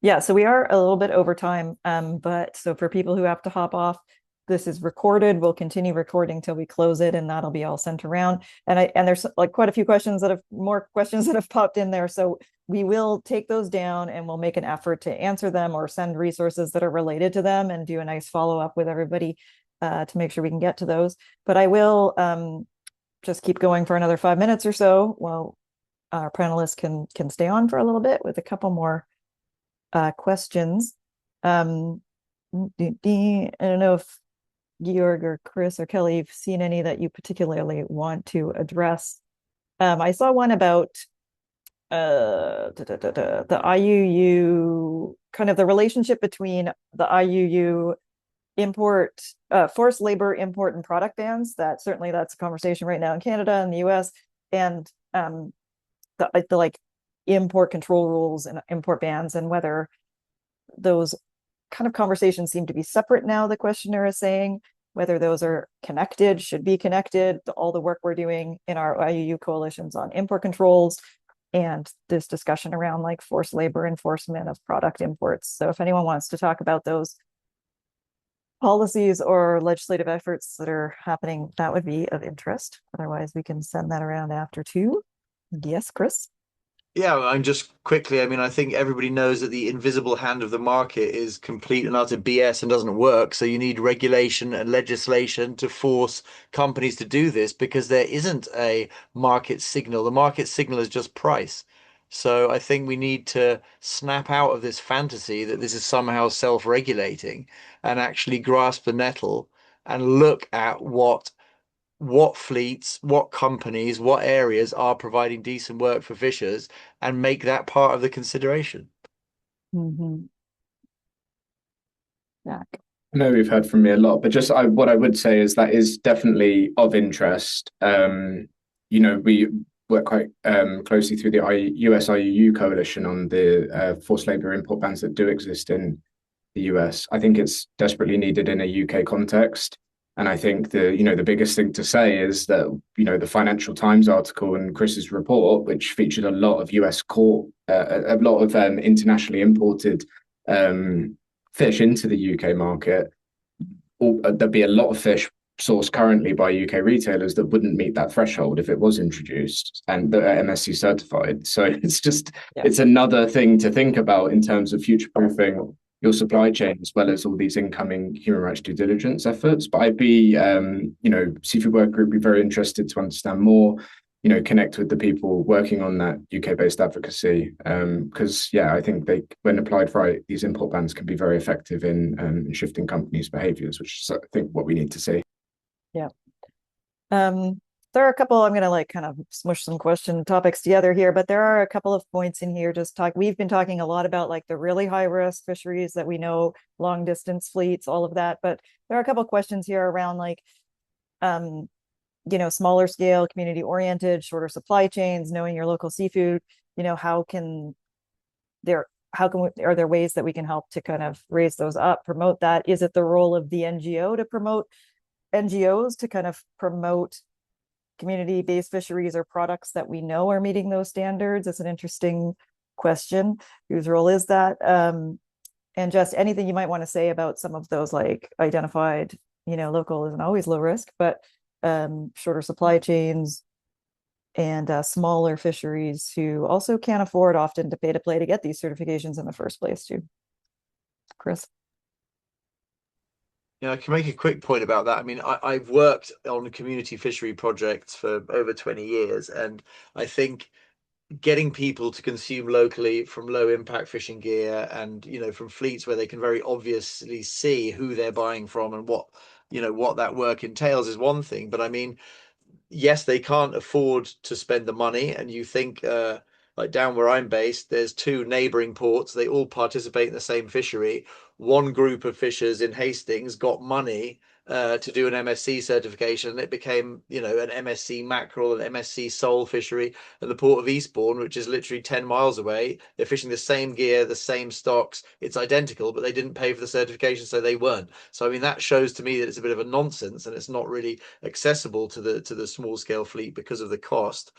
Yeah, so we are a little bit over time, but so for people who have to hop off, this is recorded. We'll continue recording till we close it, and that'll be all sent around. And there's like quite a few more questions that have popped in there. So we will take those down and we'll make an effort to answer them or send resources that are related to them and do a nice follow-up with everybody to make sure we can get to those. But I will just keep going for another 5 minutes or so while our panelists can stay on for a little bit with a couple more questions. I don't know if Georg or Chris or Kelly, you've seen any that you particularly want to address. I saw one about the IUU, kind of the relationship between the IUU import, forced labor import and product bans. That's a conversation right now in Canada and the US, and the like import control rules and import bans, and whether those kind of conversations seem to be separate now, the questioner is saying, whether those are connected, should be connected, all the work we're doing in our IUU coalitions on import controls, and this discussion around like forced labor enforcement of product imports. So if anyone wants to talk about those policies or legislative efforts that are happening, that would be of interest. Otherwise, we can send that around after too. Yes, Chris? Yeah, and just quickly, I mean, I think everybody knows that the invisible hand of the market is complete and utter BS and doesn't work. So you need regulation and legislation to force companies to do this, because there isn't a market signal. The market signal is just price. So I think we need to snap out of this fantasy that this is somehow self-regulating and actually grasp the nettle and look at what fleets, what companies, what areas are providing decent work for fishers and make that part of the consideration. Mm-hmm. Jack. I know we've heard from me a lot, but just what I would say is that is definitely of interest. We work quite closely through the US IUU coalition on the forced labor import bans that do exist in the US. I think it's desperately needed in a UK context. And I think the biggest thing to say is that, the Financial Times article and Chris's report, which featured a lot of US a lot of internationally imported fish into the UK market, there'd be a lot of fish sourced currently by UK retailers that wouldn't meet that threshold if it was introduced and the MSC certified. So it's another thing to think about in terms of future-proofing your supply chain, as well as all these incoming human rights due diligence efforts. But I'd be, Seafood Work Group, be very interested to understand more, connect with the people working on that UK-based advocacy. Because, I think when applied right, these import bans can be very effective in shifting companies' behaviours, which is, I think, what we need to see. Yeah. There are a couple, I'm going to kind of smush some question topics together here, but there are a couple of points in here. We've been talking a lot about the really high risk fisheries that we know, long distance fleets, all of that. But there are a couple of questions here around smaller scale, community oriented, shorter supply chains, knowing your local seafood, are there ways that we can help to kind of raise those up, promote that? Is it the role of the NGOs to kind of promote community-based fisheries or products that we know are meeting those standards? It's an interesting question. Whose role is that? And just anything you might want to say about some of those identified, local isn't always low risk, but shorter supply chains and smaller fisheries who also can't afford often to pay to play to get these certifications in the first place too. Chris? Yeah, I can make a quick point about that. I mean, I've worked on community fishery projects for over 20 years, and I think getting people to consume locally from low impact fishing gear and, from fleets where they can very obviously see who they're buying from and what that work entails is one thing. But I mean, yes, they can't afford to spend the money. And you think, down where I'm based, there's two neighboring ports. They all participate in the same fishery. One group of fishers in Hastings got money to do an MSC certification. It became, an MSC mackerel, an MSC sole fishery. And the port of Eastbourne, which is literally 10 miles away, they're fishing the same gear, the same stocks. It's identical, but they didn't pay for the certification, so they weren't. So, I mean, that shows to me that it's a bit of a nonsense and it's not really accessible to the small scale fleet because of the cost.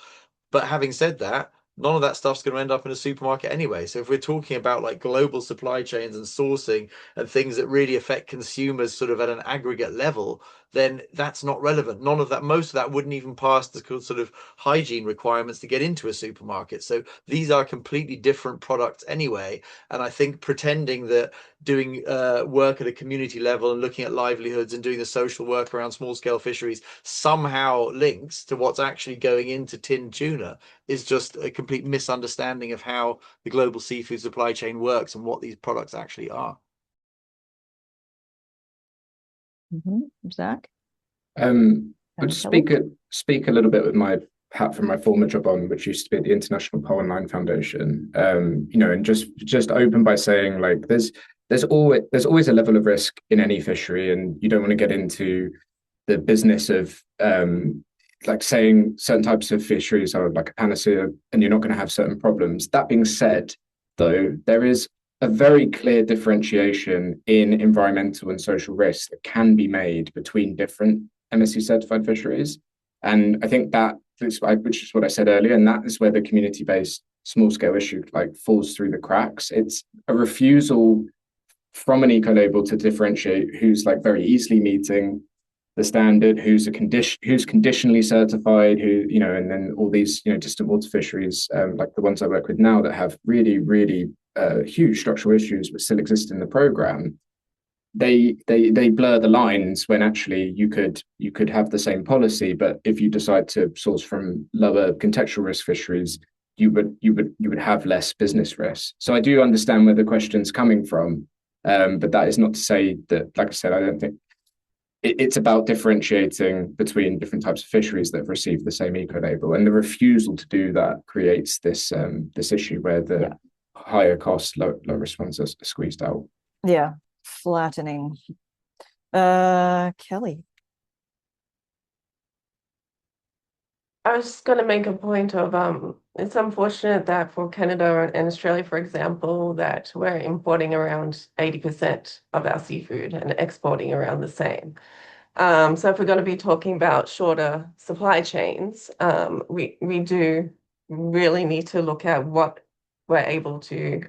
But having said that, none of that stuff's going to end up in a supermarket anyway. So if we're talking about global supply chains and sourcing and things that really affect consumers sort of at an aggregate level, then that's not relevant. None of that, most of that wouldn't even pass the sort of hygiene requirements to get into a supermarket. So these are completely different products anyway. And I think pretending that doing work at a community level and looking at livelihoods and doing the social work around small scale fisheries somehow links to what's actually going into tinned tuna is just a complete misunderstanding of how the global seafood supply chain works and what these products actually are. Zach? Would speak a little bit with my hat from my former job on, which used to be at the International Pole and Line Foundation. And just open by saying there's always a level of risk in any fishery, and you don't want to get into the business of saying certain types of fisheries are like a panacea and you're not going to have certain problems. That being said, though, there is a very clear differentiation in environmental and social risks that can be made between different MSC certified fisheries. And I think which is what I said earlier, and that is where the community-based small-scale issue falls through the cracks. It's a refusal from an eco-label to differentiate who's very easily meeting the standard, who's conditionally certified, and then all these distant water fisheries like the ones I work with now that have really, really huge structural issues but still exist in the program. They blur the lines when actually you could have the same policy, but if you decide to source from lower contextual risk fisheries, you would have less business risk. So I do understand where the question's coming from, but that is not to say that, like I said, I don't think it's about differentiating between different types of fisheries that have received the same eco label, and the refusal to do that creates this this issue where the higher cost, low risk ones are squeezed out. Yeah, flattening. Kelly. I was just going to make a point of it's unfortunate that for Canada and Australia, for example, that we're importing around 80% of our seafood and exporting around the same. So if we're going to be talking about shorter supply chains, we do really need to look at what we're able to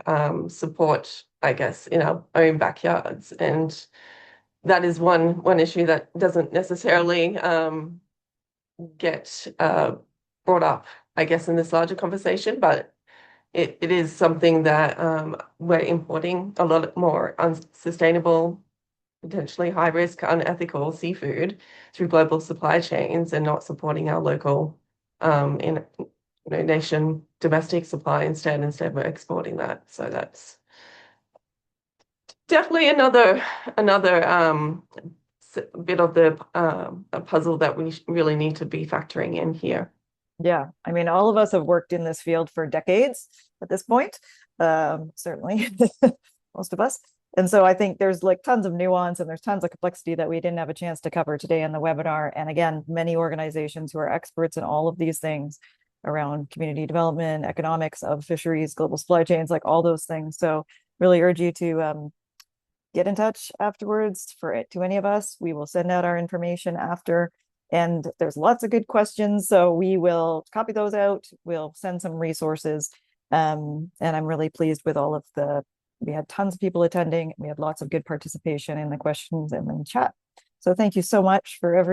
support, I guess, in our own backyards. And that is one issue that doesn't necessarily get brought up, I guess, in this larger conversation, but it is something that we're importing a lot more unsustainable, potentially high risk, unethical seafood through global supply chains and not supporting our local nation domestic supply instead we're exporting that. So that's definitely another bit of the a puzzle that we really need to be factoring in here. Yeah, I mean, all of us have worked in this field for decades at this point, certainly most of us. And so I think there's like tons of nuance and there's tons of complexity that we didn't have a chance to cover today in the webinar. And again, many organizations who are experts in all of these things around community development, economics of fisheries, global supply chains, like all those things. So really urge you to get in touch afterwards to any of us. We will send out our information after. And there's lots of good questions, so we will copy those out. We'll send some resources. And I'm really pleased with all of we had tons of people attending. We had lots of good participation in the questions and in the chat. So thank you so much for everyone.